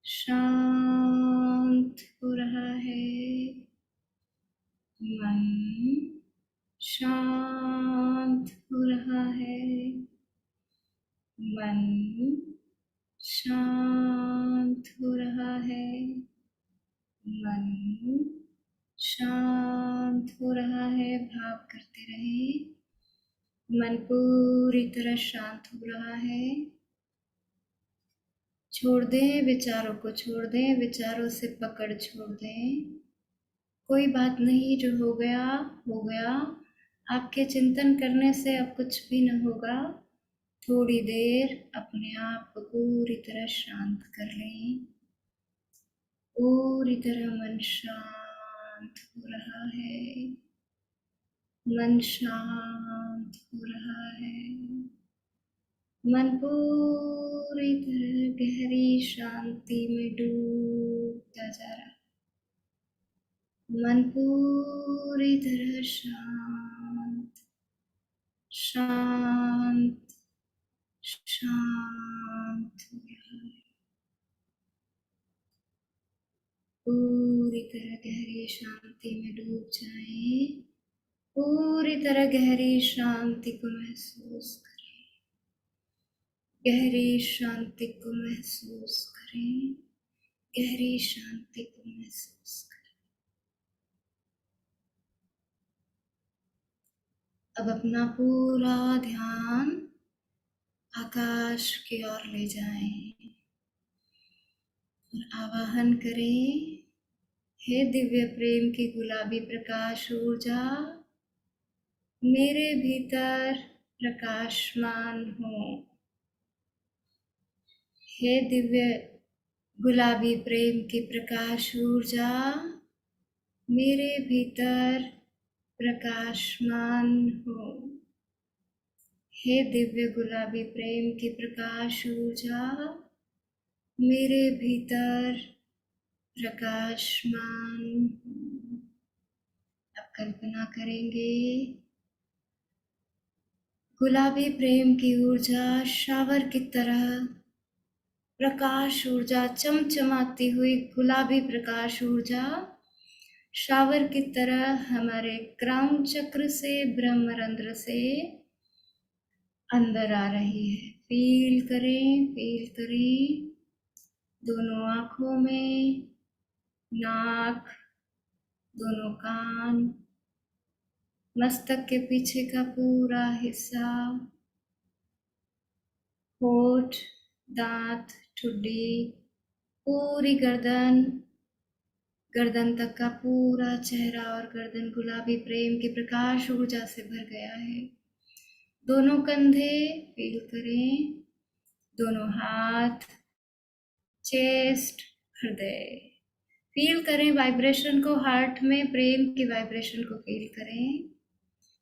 शांत हो रहा है, मन शांत हो रहा है, मन शांत हो रहा है, मन शांत हो रहा है। भाव करते रहें, मन पूरी तरह शांत हो रहा है। छोड़ दें विचारों को, छोड़ दें विचारों से पकड़ छोड़ दें। कोई बात नहीं, जो हो गया हो गया। आपके चिंतन करने से अब कुछ भी न होगा। थोड़ी देर अपने आप को पूरी तरह शांत कर लें। पूरी तरह मन शांत हो रहा है, मन शांत हो रहा है, मन पूरी तरह गहरी शांति में डूबता जा रहा है। मन पूरी तरह शांत शांत शांत हो रहा है। पूरी तरह गहरी शांति में डूब जाएं। पूरी तरह गहरी शांति को महसूस करें, गहरी शांति को महसूस करें, गहरी शांति को महसूस करें। अब अपना पूरा ध्यान आकाश की ओर ले जाएं और आवाहन करें, हे दिव्य प्रेम की गुलाबी प्रकाश ऊर्जा, मेरे भीतर प्रकाशमान हो। हे दिव्य गुलाबी प्रेम की प्रकाश ऊर्जा, मेरे भीतर प्रकाशमान हो। हे दिव्य गुलाबी प्रेम की प्रकाश ऊर्जा, मेरे भीतर प्रकाशमान हो। अब कल्पना करेंगे, गुलाबी प्रेम की ऊर्जा शावर की तरह, प्रकाश ऊर्जा, चमचमाती हुई गुलाबी प्रकाश ऊर्जा शावर की तरह हमारे क्राउन चक्र से, ब्रह्मरंध्र से अंदर आ रही है। फील करें, फील करें, दोनों आंखों में, नाक, दोनों कान, मस्तक के पीछे का पूरा हिस्सा, होठ, दांत, ठुड्डी, पूरी गर्दन, गर्दन तक का पूरा चेहरा और गर्दन गुलाबी प्रेम की प्रकाश ऊर्जा से भर गया है। दोनों कंधे फील करें, दोनों हाथ, चेस्ट, हृदय फील करें वाइब्रेशन को, हार्ट में प्रेम की वाइब्रेशन को फील करें।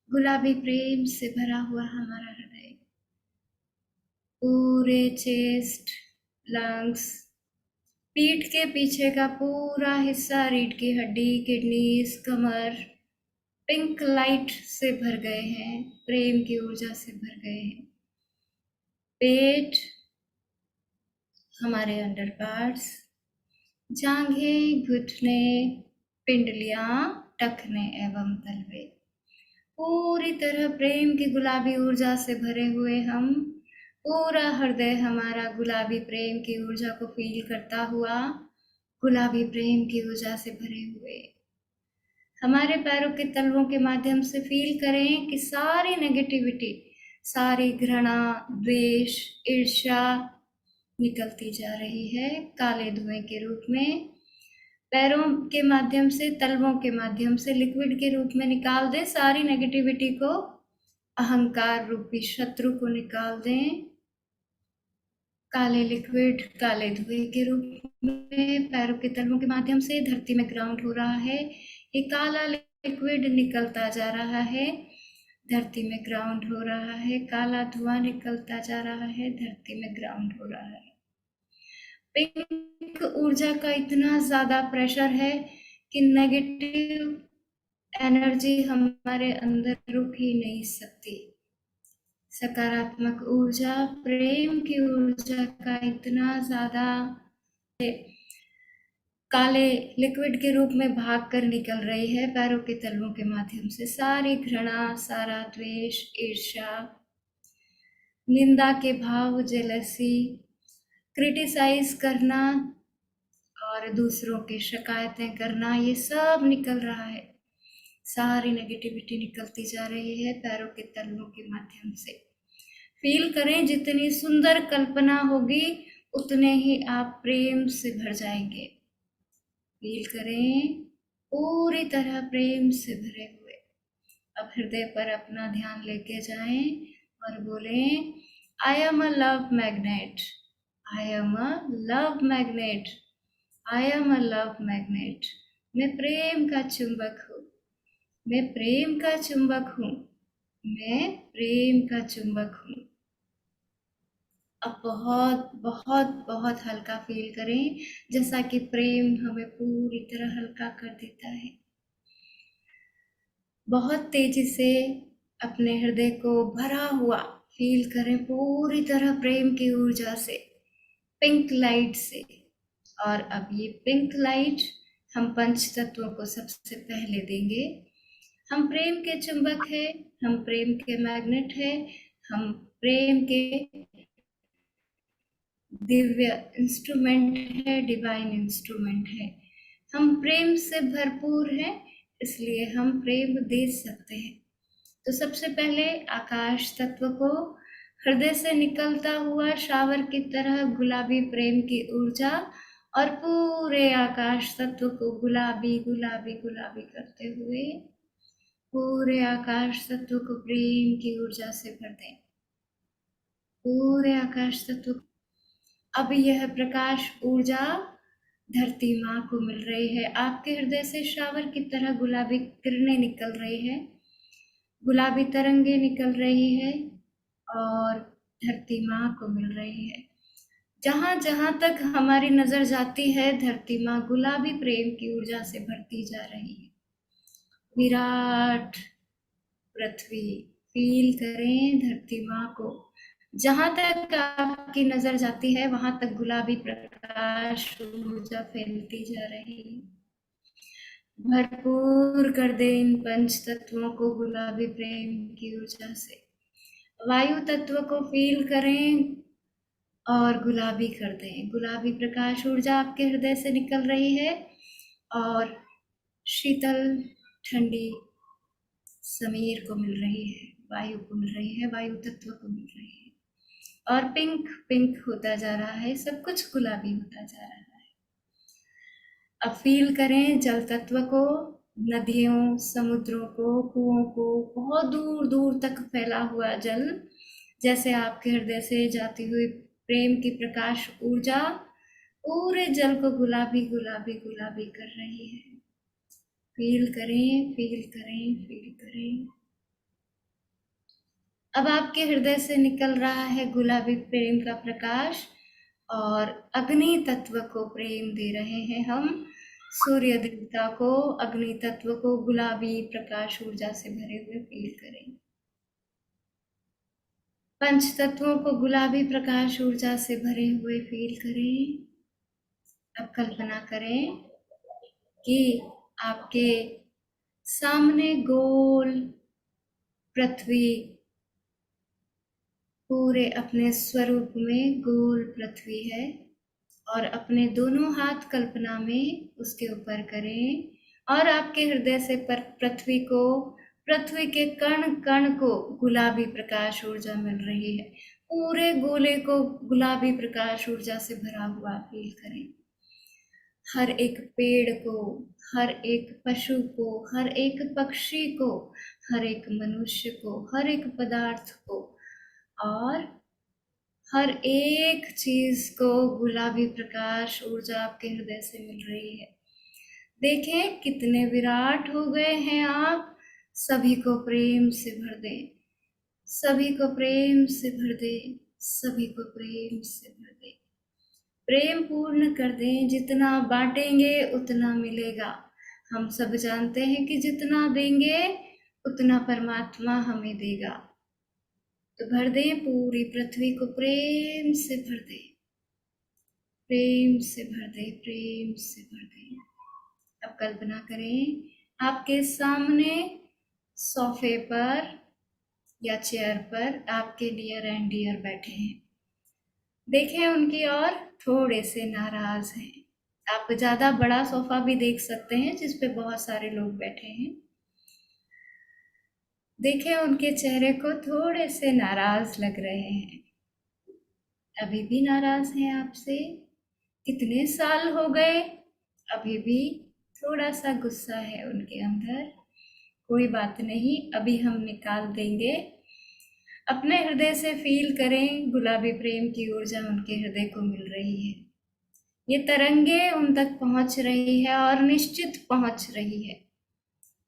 गुलाबी प्रेम से भरा हुआ हमारा हृदय, पूरे चेस्ट, लंग्स, पीठ के पीछे का पूरा हिस्सा, रीढ़ की हड्डी, किडनीज, कमर पिंक लाइट से भर गए हैं, प्रेम की ऊर्जा से भर गए हैं। पेट, हमारे अंडर पार्ट्स, जांघें, घुटने, पिंडलियां, टखने एवं तलवे पूरी तरह प्रेम की गुलाबी ऊर्जा से भरे हुए हम। पूरा हृदय हमारा गुलाबी प्रेम की ऊर्जा को फील करता हुआ, गुलाबी प्रेम की ऊर्जा से भरे हुए। हमारे पैरों के तलवों के माध्यम से फील करें कि सारी नेगेटिविटी, सारी घृणा, द्वेष, ईर्ष्या निकलती जा रही है काले धुएं के रूप में। पैरों के माध्यम से, तलवों के माध्यम से लिक्विड के रूप में निकाल दें सारी नेगेटिविटी को, अहंकार रूपी शत्रु को निकाल दें। काले लिक्विड, काले धुएं के रूप में पैरों के तलवों के माध्यम से धरती में ग्राउंड हो रहा है। ये काला लिक्विड निकलता जा रहा है, धरती में ग्राउंड हो रहा है। काला धुआं निकलता जा रहा है, धरती में ग्राउंड हो रहा है। पिंक ऊर्जा का इतना ज्यादा प्रेशर है कि नेगेटिव एनर्जी हमारे अंदर रुक ही नहीं सकती। सकारात्मक ऊर्जा, प्रेम की ऊर्जा का इतना ज्यादा काले लिक्विड के रूप में भाग कर निकल रही है पैरों के तलवों के माध्यम से। सारी घृणा, सारा द्वेष, ईर्ष्या, निंदा के भाव, जेलसी, क्रिटिसाइज करना और दूसरों की शिकायतें करना, ये सब निकल रहा है। सारी नेगेटिविटी निकलती जा रही है पैरों के तलवों के माध्यम से। फील करें, जितनी सुंदर कल्पना होगी उतने ही आप प्रेम से भर जाएंगे। फील करें, पूरी तरह प्रेम से भरे हुए। अब हृदय पर अपना ध्यान लेके जाएं और बोलें, I am a love magnet, I am a love magnet, I am a love magnet. मैं प्रेम का चुंबक हूँ, मैं प्रेम का चुंबक हूँ, मैं प्रेम का चुंबक हूँ। अब बहुत बहुत बहुत हल्का फील करें, जैसा कि प्रेम हमें पूरी तरह हल्का कर देता है। बहुत तेजी से अपने हृदय को भरा हुआ फील करें, पूरी तरह प्रेम की ऊर्जा से, पिंक लाइट से। और अब ये पिंक लाइट हम पंच तत्वों को सबसे पहले देंगे। हम प्रेम के चुंबक है, हम प्रेम के मैग्नेट है, हम प्रेम के दिव्य इंस्ट्रूमेंट है, डिवाइन इंस्ट्रूमेंट है। हम प्रेम से भरपूर हैं, इसलिए हम प्रेम दे सकते हैं। तो सबसे पहले आकाश तत्व को हृदय से निकलता हुआ शावर की तरह गुलाबी प्रेम की ऊर्जा, और पूरे आकाश तत्व को गुलाबी गुलाबी गुलाबी करते हुए पूरे आकाश तत्व को प्रेम की ऊर्जा से भर दें। पूरे आकाश तत्व। अब यह प्रकाश ऊर्जा धरती माँ को मिल रही है। आपके हृदय से शावर की तरह गुलाबी किरणें निकल रही है, गुलाबी तरंगे निकल रही है और धरती माँ को मिल रही है। जहां जहां तक हमारी नजर जाती है, धरती माँ गुलाबी प्रेम की ऊर्जा से भरती जा रही है। विराट पृथ्वी, फील करें धरती माँ को। जहां तक आपकी नजर जाती है वहां तक गुलाबी प्रकाश ऊर्जा फैलती जा रही है। भरपूर कर दे इन पंच तत्वों को गुलाबी प्रेम की ऊर्जा से। वायु तत्व को फील करें और गुलाबी कर दें। गुलाबी प्रकाश ऊर्जा आपके हृदय से निकल रही है और शीतल ठंडी समीर को मिल रही है, वायु को मिल रही है, वायु तत्व को मिल रही है। और पिंक पिंक होता जा रहा है, सब कुछ गुलाबी होता जा रहा है। अब फील करें जल तत्व को, नदियों, समुद्रों को, कुओं को, बहुत दूर दूर तक फैला हुआ जल, जैसे आपके हृदय से जाती हुई प्रेम की प्रकाश ऊर्जा पूरे जल को गुलाबी गुलाबी गुलाबी कर रही है। फील करें, फील करें, फील करें। अब आपके हृदय से निकल रहा है गुलाबी प्रेम का प्रकाश और अग्नि तत्व को प्रेम दे रहे हैं हम। सूर्य देवता को, अग्नि तत्व को गुलाबी प्रकाश ऊर्जा से भरे हुए फील करें। पंच तत्वों को गुलाबी प्रकाश ऊर्जा से भरे हुए फील करें। अब कल्पना करें कि आपके सामने गोल पृथ्वी, पूरे अपने स्वरूप में गोल पृथ्वी है और अपने दोनों हाथ कल्पना में उसके ऊपर करें और आपके हृदय से पृथ्वी को, पृथ्वी के कण कण को गुलाबी प्रकाश ऊर्जा मिल रही है। पूरे गोले को गुलाबी प्रकाश ऊर्जा से भरा हुआ फील करें। हर एक पेड़ को, हर एक पशु को, हर एक पक्षी को, हर एक मनुष्य को, हर एक पदार्थ को और हर एक चीज को गुलाबी प्रकाश ऊर्जा आपके हृदय से मिल रही है। देखें कितने विराट हो गए हैं आप। सभी को प्रेम से भर दें, सभी को प्रेम से भर दें, सभी को प्रेम से भर दें। प्रेम पूर्ण कर दें। जितना बांटेंगे उतना मिलेगा। हम सब जानते हैं कि जितना देंगे उतना परमात्मा हमें देगा। तो भर दें, पूरी पृथ्वी को प्रेम से भर दें, प्रेम से भर दें, प्रेम से भर दें। अब कल्पना करें आपके सामने सोफे पर या चेयर पर आपके नियर एंड डियर बैठे हैं। देखें उनकी ओर, थोड़े से नाराज हैं। आप ज्यादा बड़ा सोफा भी देख सकते हैं जिस पे बहुत सारे लोग बैठे हैं। देखें उनके चेहरे को, थोड़े से नाराज लग रहे हैं। अभी भी नाराज हैं आपसे। कितने साल हो गए, अभी भी थोड़ा सा गुस्सा है उनके अंदर। कोई बात नहीं, अभी हम निकाल देंगे। अपने हृदय से फील करें, गुलाबी प्रेम की ऊर्जा उनके हृदय को मिल रही है। ये तरंगे उन तक पहुंच रही है और निश्चित पहुंच रही है।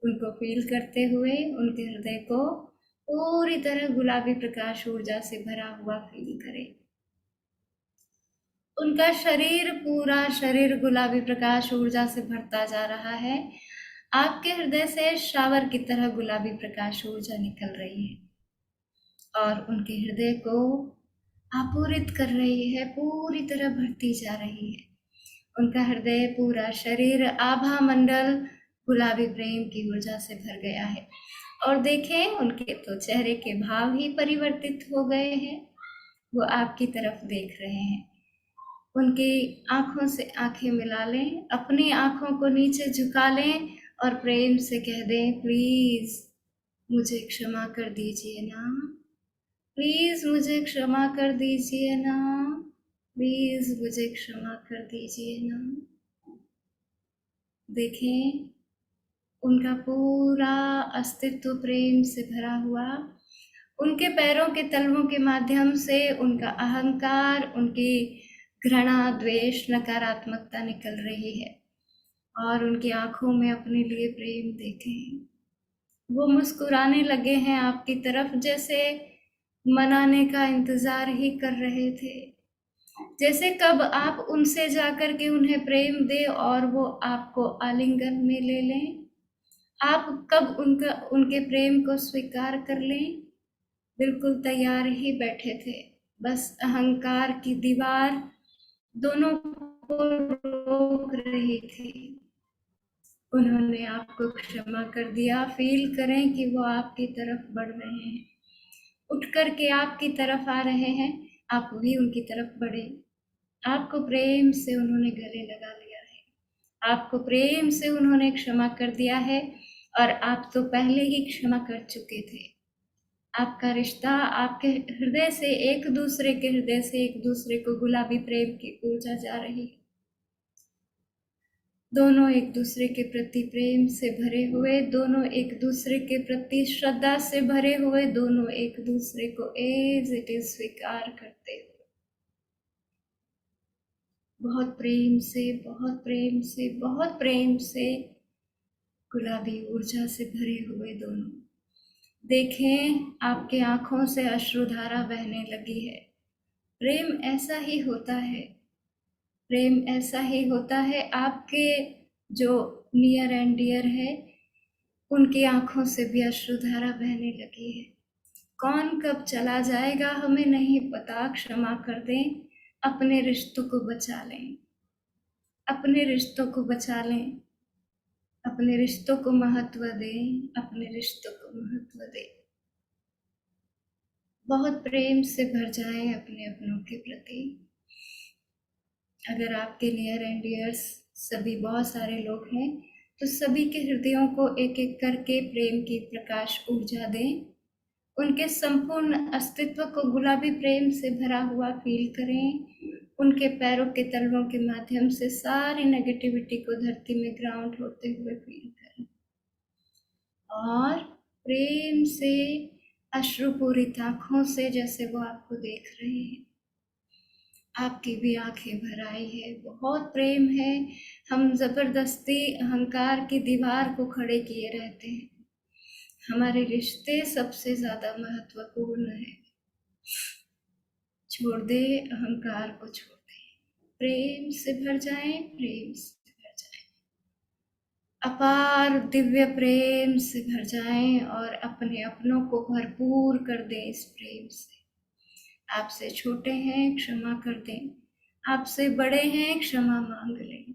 उनको फील करते हुए उनके हृदय को पूरी तरह गुलाबी प्रकाश ऊर्जा से भरा हुआ फील करें। उनका शरीर, पूरा शरीर गुलाबी प्रकाश ऊर्जा से भरता जा रहा है। आपके हृदय से शावर की तरह गुलाबी प्रकाश ऊर्जा निकल रही है और उनके हृदय को आपूरित कर रही है, पूरी तरह भरती जा रही है। उनका हृदय, पूरा शरीर, आभा मंडल गुलाबी प्रेम की ऊर्जा से भर गया है। और देखें उनके तो चेहरे के भाव ही परिवर्तित हो गए हैं। वो आपकी तरफ देख रहे हैं। उनकी आंखों से आंखें मिला लें, अपनी आंखों को नीचे झुका लें और प्रेम से कह दें, प्लीज मुझे क्षमा कर दीजिए ना, प्लीज मुझे क्षमा कर दीजिए ना, प्लीज मुझे क्षमा कर दीजिए ना। देखें उनका पूरा अस्तित्व प्रेम से भरा हुआ। उनके पैरों के तलवों के माध्यम से उनका अहंकार, उनकी घृणा, द्वेष, नकारात्मकता निकल रही है। और उनकी आंखों में अपने लिए प्रेम देखें। वो मुस्कुराने लगे हैं आपकी तरफ, जैसे मनाने का इंतजार ही कर रहे थे। जैसे कब आप उनसे जाकर के उन्हें प्रेम दे और वो आपको आलिंगन में ले लें। आप कब उनके प्रेम को स्वीकार कर लें। बिल्कुल तैयार ही बैठे थे, बस अहंकार की दीवार दोनों को रोक रही थी। उन्होंने आपको क्षमा कर दिया। फील करें कि वो आपकी तरफ बढ़ रहे हैं, उठ करके आपकी तरफ आ रहे हैं। आप भी उनकी तरफ बढ़े। आपको प्रेम से उन्होंने गले लगा लिया है, आपको प्रेम से उन्होंने क्षमा कर दिया है और आप तो पहले ही क्षमा कर चुके थे। आपका रिश्ता, आपके हृदय से एक दूसरे के हृदय से एक दूसरे को गुलाबी प्रेम की ऊर्जा जा रही है। दोनों एक दूसरे के प्रति प्रेम से भरे हुए, दोनों एक दूसरे के प्रति श्रद्धा से भरे हुए, दोनों एक दूसरे को एज इट इज स्वीकार करते हुए बहुत प्रेम से, बहुत प्रेम से, बहुत प्रेम से गुलाबी ऊर्जा से भरे हुए दोनों। देखें आपके आंखों से अश्रुधारा बहने लगी है। प्रेम ऐसा ही होता है, प्रेम ऐसा ही होता है। आपके जो नियर एंड डियर है उनकी आंखों से भी अश्रुधारा बहने लगी है। कौन कब चला जाएगा हमें नहीं पता। क्षमा कर दें, अपने रिश्तों को बचा लें, अपने रिश्तों को बचा लें, अपने रिश्तों को महत्व दें, अपने रिश्तों को महत्व दें। बहुत प्रेम से भर जाएं अपने अपनों के प्रति। अगर आपके नियर एंड डियर्स सभी बहुत सारे लोग हैं तो सभी के हृदयों को एक एक करके प्रेम की प्रकाश ऊर्जा दें। उनके संपूर्ण अस्तित्व को गुलाबी प्रेम से भरा हुआ फील करें। उनके पैरों के तलवों के माध्यम से सारी नेगेटिविटी को धरती में ग्राउंड होते हुए फील करें और प्रेम से अश्रुपूरित आंखों से, जैसे वो आपको देख रहे हैं, आपकी भी आंखें भर आई है। बहुत प्रेम है। हम जबरदस्ती अहंकार की दीवार को खड़े किए रहते हैं। हमारे रिश्ते सबसे ज्यादा महत्वपूर्ण है। छोड़ दे अहंकार को, छोड़ दे। प्रेम से भर जाएं, प्रेम से भर जाएं, अपार दिव्य प्रेम से भर जाएं और अपने अपनों को भरपूर कर दें इस प्रेम से। आपसे छोटे हैं क्षमा कर दें, आपसे बड़े हैं क्षमा मांग लें,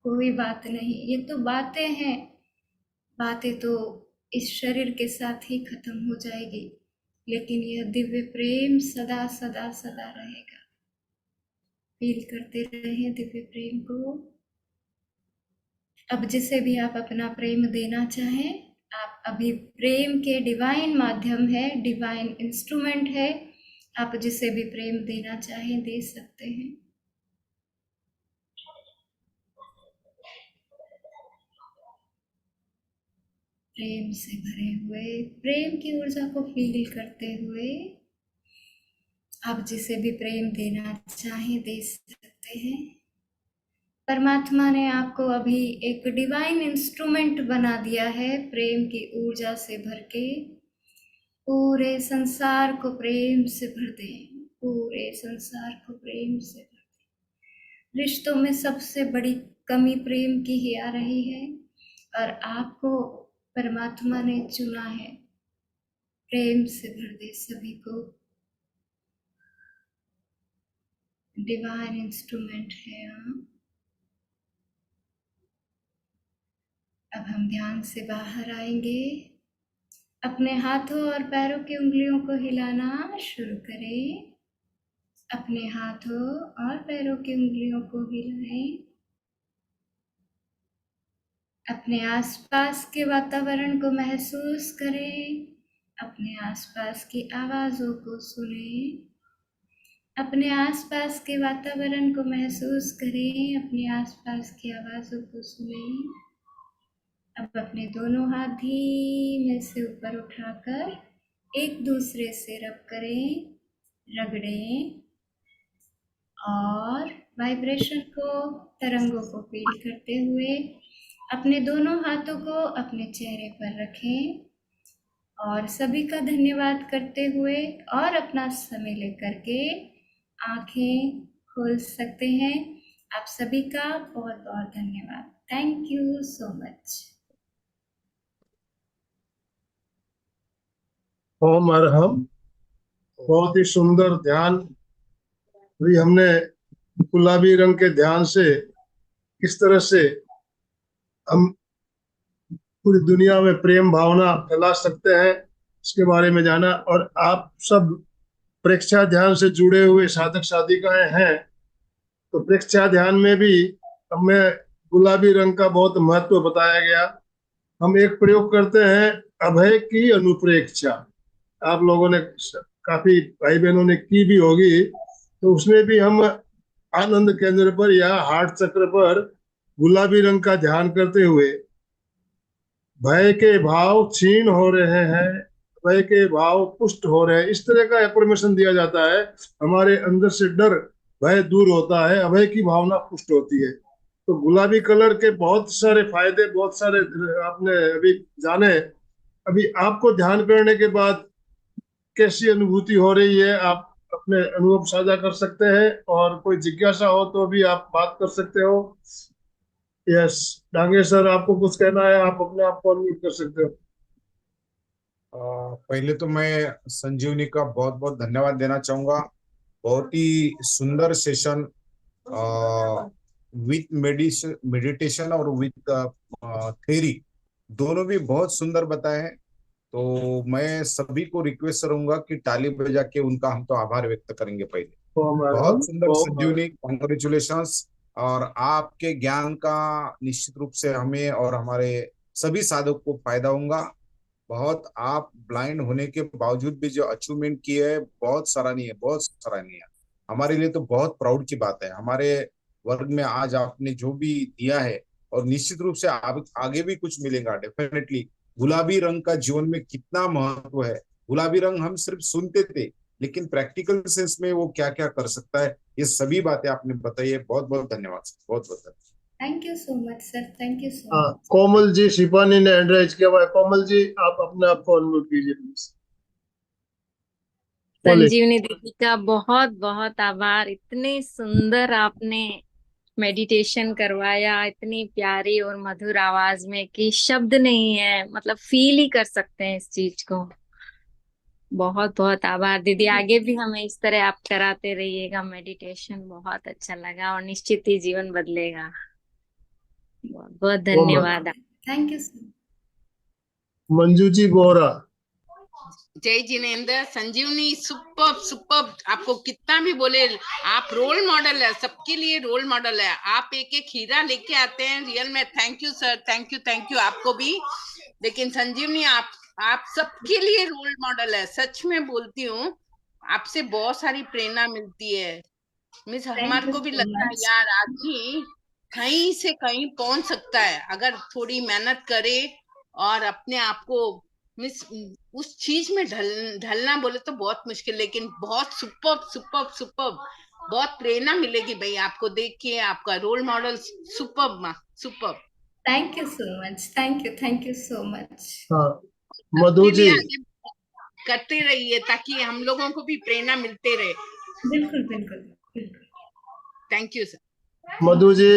कोई बात नहीं, ये तो बातें हैं, बातें तो इस शरीर के साथ ही खत्म हो जाएगी, लेकिन यह दिव्य प्रेम सदा सदा सदा रहेगा। फील करते रहें दिव्य प्रेम को। अब जिसे भी आप अपना प्रेम देना चाहें, आप अभी प्रेम के डिवाइन माध्यम है, डिवाइन इंस्ट्रूमेंट है, आप जिसे भी प्रेम देना चाहें दे सकते हैं। प्रेम से भरे हुए, प्रेम की ऊर्जा को फील करते हुए आप जिसे भी प्रेम देना चाहें दे सकते हैं। परमात्मा ने आपको अभी एक डिवाइन इंस्ट्रूमेंट बना दिया है, प्रेम की ऊर्जा से भर के पूरे संसार को प्रेम से भर दें, पूरे संसार को प्रेम से भर दें। रिश्तों में सबसे बड़ी कमी प्रेम की ही आ रही है और आपको परमात्मा ने चुना है। प्रेम से भर दे सभी को, डिवाइन इंस्ट्रूमेंट है आप। अब हम ध्यान से बाहर आएंगे, अपने हाथों और पैरों की उंगलियों को हिलाना शुरू करें। अपने हाथों और पैरों की उंगलियों को हिलाएं। अपने आसपास के वातावरण को महसूस करें, अपने आसपास की आवाज़ों को सुनें, अपने आसपास के वातावरण को महसूस करें, अपने आसपास की आवाज़ों को सुनें। अब अपने दोनों हाथ धीमे से ऊपर उठाकर एक दूसरे से रब करें, रगड़ें और वाइब्रेशन को, तरंगों को फील करते हुए अपने दोनों हाथों को अपने चेहरे पर रखें और सभी का धन्यवाद करते हुए और अपना समय लेकर के आंखें खोल सकते हैं। आप सभी का बहुत बहुत धन्यवाद। Thank you so much. ओम अरहम। बहुत ही सुंदर ध्यान। अभी हमने गुलाबी रंग के ध्यान से किस तरह से हम पूरी दुनिया में प्रेम भावना फैला सकते हैं इसके बारे में जाना। और आप सब प्रेक्षा ध्यान से जुड़े हुए साधक साधिकाएं हैं, तो प्रेक्षा ध्यान में भी हमें गुलाबी रंग का बहुत महत्व बताया गया। हम एक प्रयोग करते हैं अभय की अनुप्रेक्षा। आप लोगों ने काफी भाई बहनों ने की भी होगी, तो उसमें भी हम आनंद केंद्र पर या हार्ट चक्र पर गुलाबी रंग का ध्यान करते हुए भय के भाव क्षीण हो रहे हैं, भय के भाव पुष्ट हो रहे हैं, इस तरह का एफर्मेशन दिया जाता है। हमारे अंदर से डर भय दूर होता है, अभय की भावना पुष्ट होती है। तो गुलाबी कलर के बहुत सारे फायदे, बहुत सारे आपने अभी जाने। अभी आपको ध्यान करने के बाद कैसी अनुभूति हो रही है, आप अपने अनुभव साझा कर सकते हैं, और कोई जिज्ञासा हो तो भी आप बात कर सकते हो। यस डांगे सर, आपको कुछ कहना है, आप अपने आप को अनम्यूट कर सकते हो। पहले तो मैं संजीवनी का बहुत बहुत धन्यवाद देना चाहूंगा। बहुत ही सुंदर सेशन विथ मेडिटेशन और विथ थ्योरी, दोनों भी बहुत सुंदर बताए हैं। तो मैं सभी को रिक्वेस्ट करूंगा कि ताली बजा के उनका हम तो आभार व्यक्त करेंगे। पहले बहुत सुंदर संजीवनी, कॉन्ग्रेचुलेशंस। और आपके ज्ञान का निश्चित रूप से हमें और हमारे सभी साधक को फायदा होगा। बहुत आप ब्लाइंड होने के बावजूद भी जो अचीवमेंट किए है, बहुत सराहनीय, बहुत सराहनीय। हमारे लिए तो बहुत प्राउड की बात है। हमारे वर्ग में आज आपने जो भी दिया है, और निश्चित रूप से आगे भी कुछ मिलेगा डेफिनेटली। गुलाबी रंग का जीवन में कितना महत्व है। गुलाबी रंग हम सिर्फ सुनते थे, लेकिन प्रैक्टिकल सेंस में वो क्या क्या कर सकता है, ये सभी बातें आपने बताई है। बहुत बहुत धन्यवाद सर, बहुत बहुत धन्यवाद। Thank you so much sir, thank you so much. Komal ji Shipani ने हैंड राइज किया हुआ है। कोमल जी, आप अपने आप को अनम्यूट कीजिए प्लीज। बोले। संजीवनी दीदी का बहुत बहुत आभार। इतने सुंदर आपने मेडिटेशन करवाया, इतनी प्यारी और मधुर आवाज में कि शब्द नहीं है, मतलब फील ही कर सकते हैं इस चीज को। बहुत बहुत आभार दीदी। आगे भी हमें इस तरह आप कराते रहिएगा मेडिटेशन। बहुत अच्छा लगा और निश्चित ही जीवन बदलेगा। बहुत बहुत ओम धन्यवाद। थैंक यू सो मंजू जी बोरा। जय जिनेन्द्र। संजीवनी सुपर सुपर, आपको कितना भी बोले, आप रोल मॉडल है, सबके लिए रोल मॉडल है। आप एक एक हीरा लेके आते हैं रियल में। Thank you sir, thank you आपको भी। लेकिन संजीवनी आप सबके लिए रोल मॉडल है, सच में बोलती हूँ। आपसे बहुत सारी प्रेरणा मिलती है। मिस थैंक हमारे यू को भी सो लगता है मच। यार, आदमी कहीं से कहीं पहुंच सकता है अगर थोड़ी मेहनत करे और अपने आप को मिस उस चीज में ढलना बोले तो बहुत मुश्किल, लेकिन बहुत सुपर सुपर सुपर। बहुत प्रेरणा मिलेगी भाई आपको देख के, आपका रोल मॉडल सुपर माँ, super. Thank you so much. Thank you so much. हाँ मधु जी। आगे करते रहिए ताकि हम लोगों को भी प्रेरणा मिलते रहे। बिल्कुल बिल्कुल बिल्कुल। Thank you sir. Madhu ji.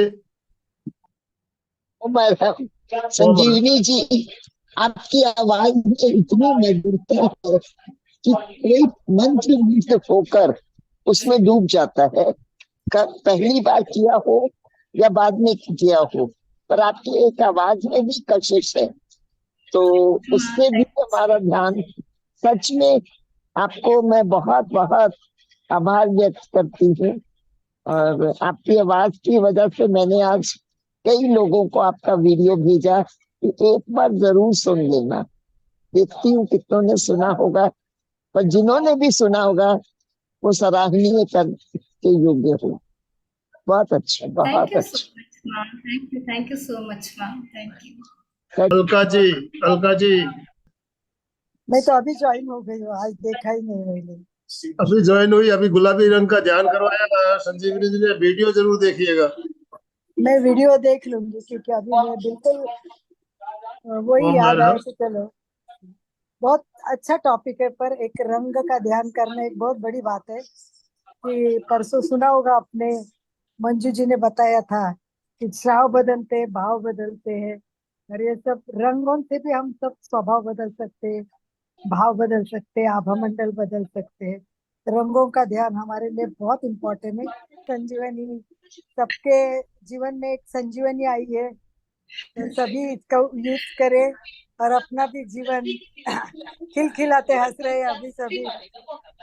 ओ मैडम संजीवनी जी, आपकी आवाज में इतनी मधुरता है कि कोई मंत्र मुग्ध होकर उसमें डूब जाता है। पहली बार किया हो या बाद में किया हो, पर आपकी एक आवाज में भी कशिश है, तो हाँ, उससे भी हमारा ध्यान, सच में आपको मैं बहुत बहुत आभार व्यक्त करती हूँ। और आपकी आवाज की वजह से मैंने आज कई लोगों को आपका वीडियो भेजा कि एक बार जरूर सुन लेना। देखती हूँ कितनों ने सुना होगा, पर जिन्होंने भी सुना होगा वो सराहनीय के योग्य हो। बहुत अच्छा, थैंक बहुत यू सो अच्छा। Much ma'am. Thank you so much ma'am. Thank you. Alka ji. Alka ji मैं तो अभी ज्वाइन हो गई हूँ, आज देखा ही नहीं मैंने। अभी ज्वाइन हुई, अभी गुलाबी रंग का ध्यान करवाया संजीवनी जी ने। वीडियो जरूर देखिएगा। मैं वीडियो देख लूंगी क्योंकि अभी मैं बिल्कुल वही ओम याद आया अरहम। कि चलो, बहुत अच्छा टॉपिक है। पर एक रंग का ध्यान करना एक बहुत बड़ी बात है कि परसों सुना होगा आपने, मंजू जी ने बताया था कि श्राव बदलते हैं, भाव बदलते हैं, और ये सब रंगों से भी हम सब स्वभाव बदल सकते हैं, भाव बदल सकते हैं, आभा मंडल बदल सकते हैं। रंगों का ध्यान हमारे लिए बहुत इम्पोर्टेंट है। संजीवनी, सबके जीवन में एक संजीवनी आई है, तो सभी इसका यूज करें और अपना भी जीवन खिलखिलाते हंस रहे हैं अभी सभी।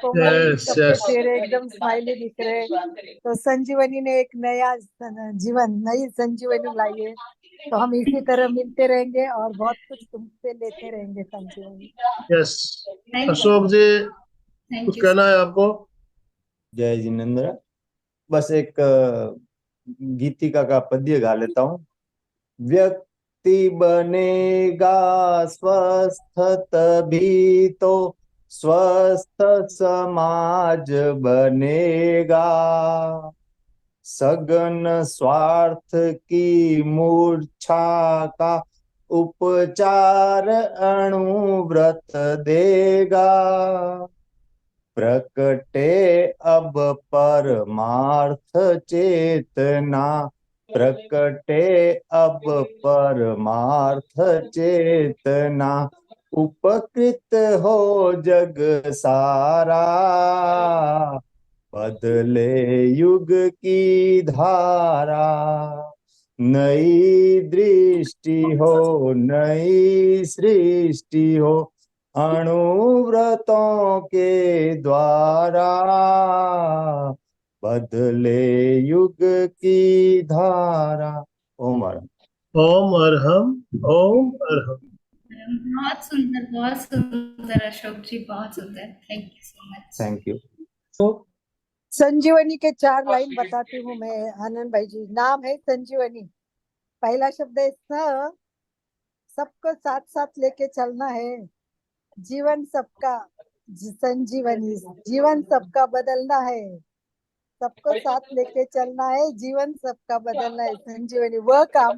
कोमल यस सबके यस। चेहरे एकदम स्माइली दिख रहे हैं। तो संजीवनी ने एक नया जीवन, नई संजीवनी लाई है। तो हम इसी तरह मिलते रहेंगे और बहुत कुछ तुमसे लेते रहेंगे Sanjivani. Yes. Thank Ashok you. जी थैंक कुछ यू। कहना है आपको? जय जिनेन्द्र। बस एक गीतिका का पद्य गा लेता हूँ। व्यक्ति बनेगा स्वस्थ तभी तो स्वस्थ समाज बनेगा। सघन स्वार्थ की मूर्छा का उपचार अणुव्रत देगा। प्रकटे अब परमार्थ चेतना, प्रकटे अब परमार्थ चेतना। उपकृत हो जग सारा, बदले युग की धारा। नई दृष्टि हो, नई सृष्टि हो, अणुव्रतों के द्वारा। बदले युग की धारा। ओम अरहम। ओम अरहम। ओम अरहम। बहुत सुंदर अशोक जी, बहुत सुंदर। Thank you so much. Thank you. Sanjivani के 4 लाइन बताती हूँ मैं, आनंद भाई जी। नाम है संजीवनी। पहला शब्द है स, सबको साथ साथ लेके चलना है। जीवन सबका, संजीवनी, जीवन सबका बदलना है। सबको साथ लेके चलना है, जीवन सबका बदलना है। संजीवनी, वह काम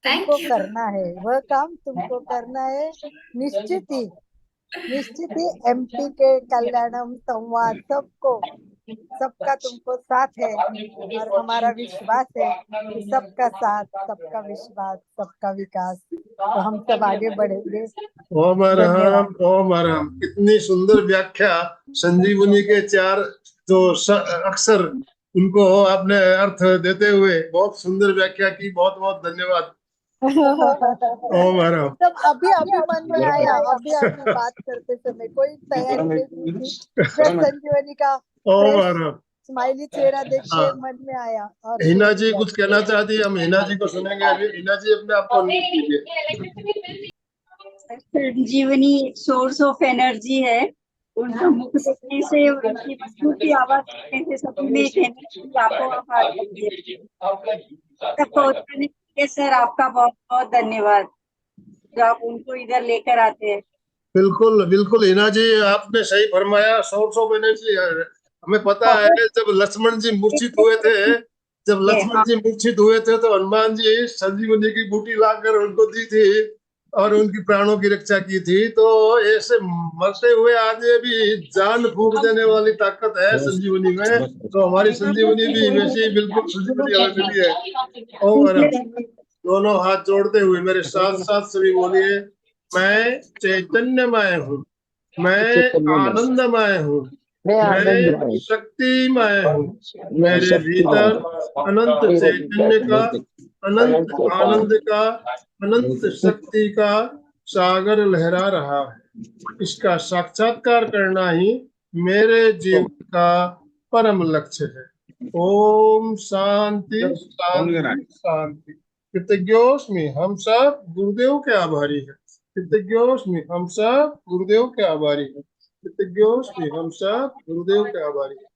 थैंक तुमको यू। करना है, वह काम तुमको करना है, निश्चित ही निश्चित ही एमपी के कल्याणम संवाद सबका तुमको साथ है, और हमारा विश्वास है कि सबका साथ, सबका विश्वास, सबका विकास, तो हम सब आगे बढ़ेंगे। ओम अरहम, ओम अरहम। कितनी सुंदर व्याख्या संजीवनी के 4 जो अक्षर, उनको आपने अर्थ देते हुए बहुत सुंदर व्याख्या की। बहुत बहुत धन्यवाद। ओम अरहम। तब अभी मन में आया, अभी बात करते समय कोई तैयारी नहीं थी, जब संजीवनी का ओम अरहम। स्माइली चेहरा देख के हाँ। मन में आया। और हिना जी कुछ कहना चाहती है, हम हिना जी को सुनेंगे अभी। हिना जी अपने आप को अनम्यूट कीजिए। संजीवनी एक सोर्स ऑफ एनर्जी है। उनका मुख देखने से, उनकी मधुर की आवाज सुनने से सभी में एक एनर्जी आपको तक पहुंचाने के लिए सर आपका बहुत बहुत धन्यवाद, जो आप उनको इधर लेकर आते हैं। बिल्कुल बिल्कुल हिना जी, आपने सही फरमाया। सोर्स ऑफ एनर्जी हमें पता है। जब लक्ष्मण जी मूर्छित हुए थे, तो हनुमान जी संजीवनी की बूटी लाकर उनको दी थी और उनकी प्राणों की रक्षा की थी। तो ऐसे मरते हुए आदमी भी जान फूंक देने वाली ताकत है संजीवनी में। तो हमारी संजीवनी भी वैसी बिल्कुल संजीवनी हमें मिली है। और दोनों हाथ जोड़ते हुए मेरे साथ साथ सभी बोलिए, मैं चैतन्यमय हूँ, मैं आनंदमय हूँ, मैं शक्तिमय हूँ। मेरे भीतर अनंत चैतन्य का, अनंत आनंद का, अनंत शक्ति का सागर लहरा रहा है। इसका साक्षात्कार करना ही मेरे जीवन का परम लक्ष्य है। ओम शांति शांति शांति। कृतज्ञोस्मि, हम सब गुरुदेव के आभारी हैं। कृतज्ञोस्मि, हम सब गुरुदेव के आभारी हैं। कृतज्ञोस्मि, हम सब गुरुदेव के आभारी हैं।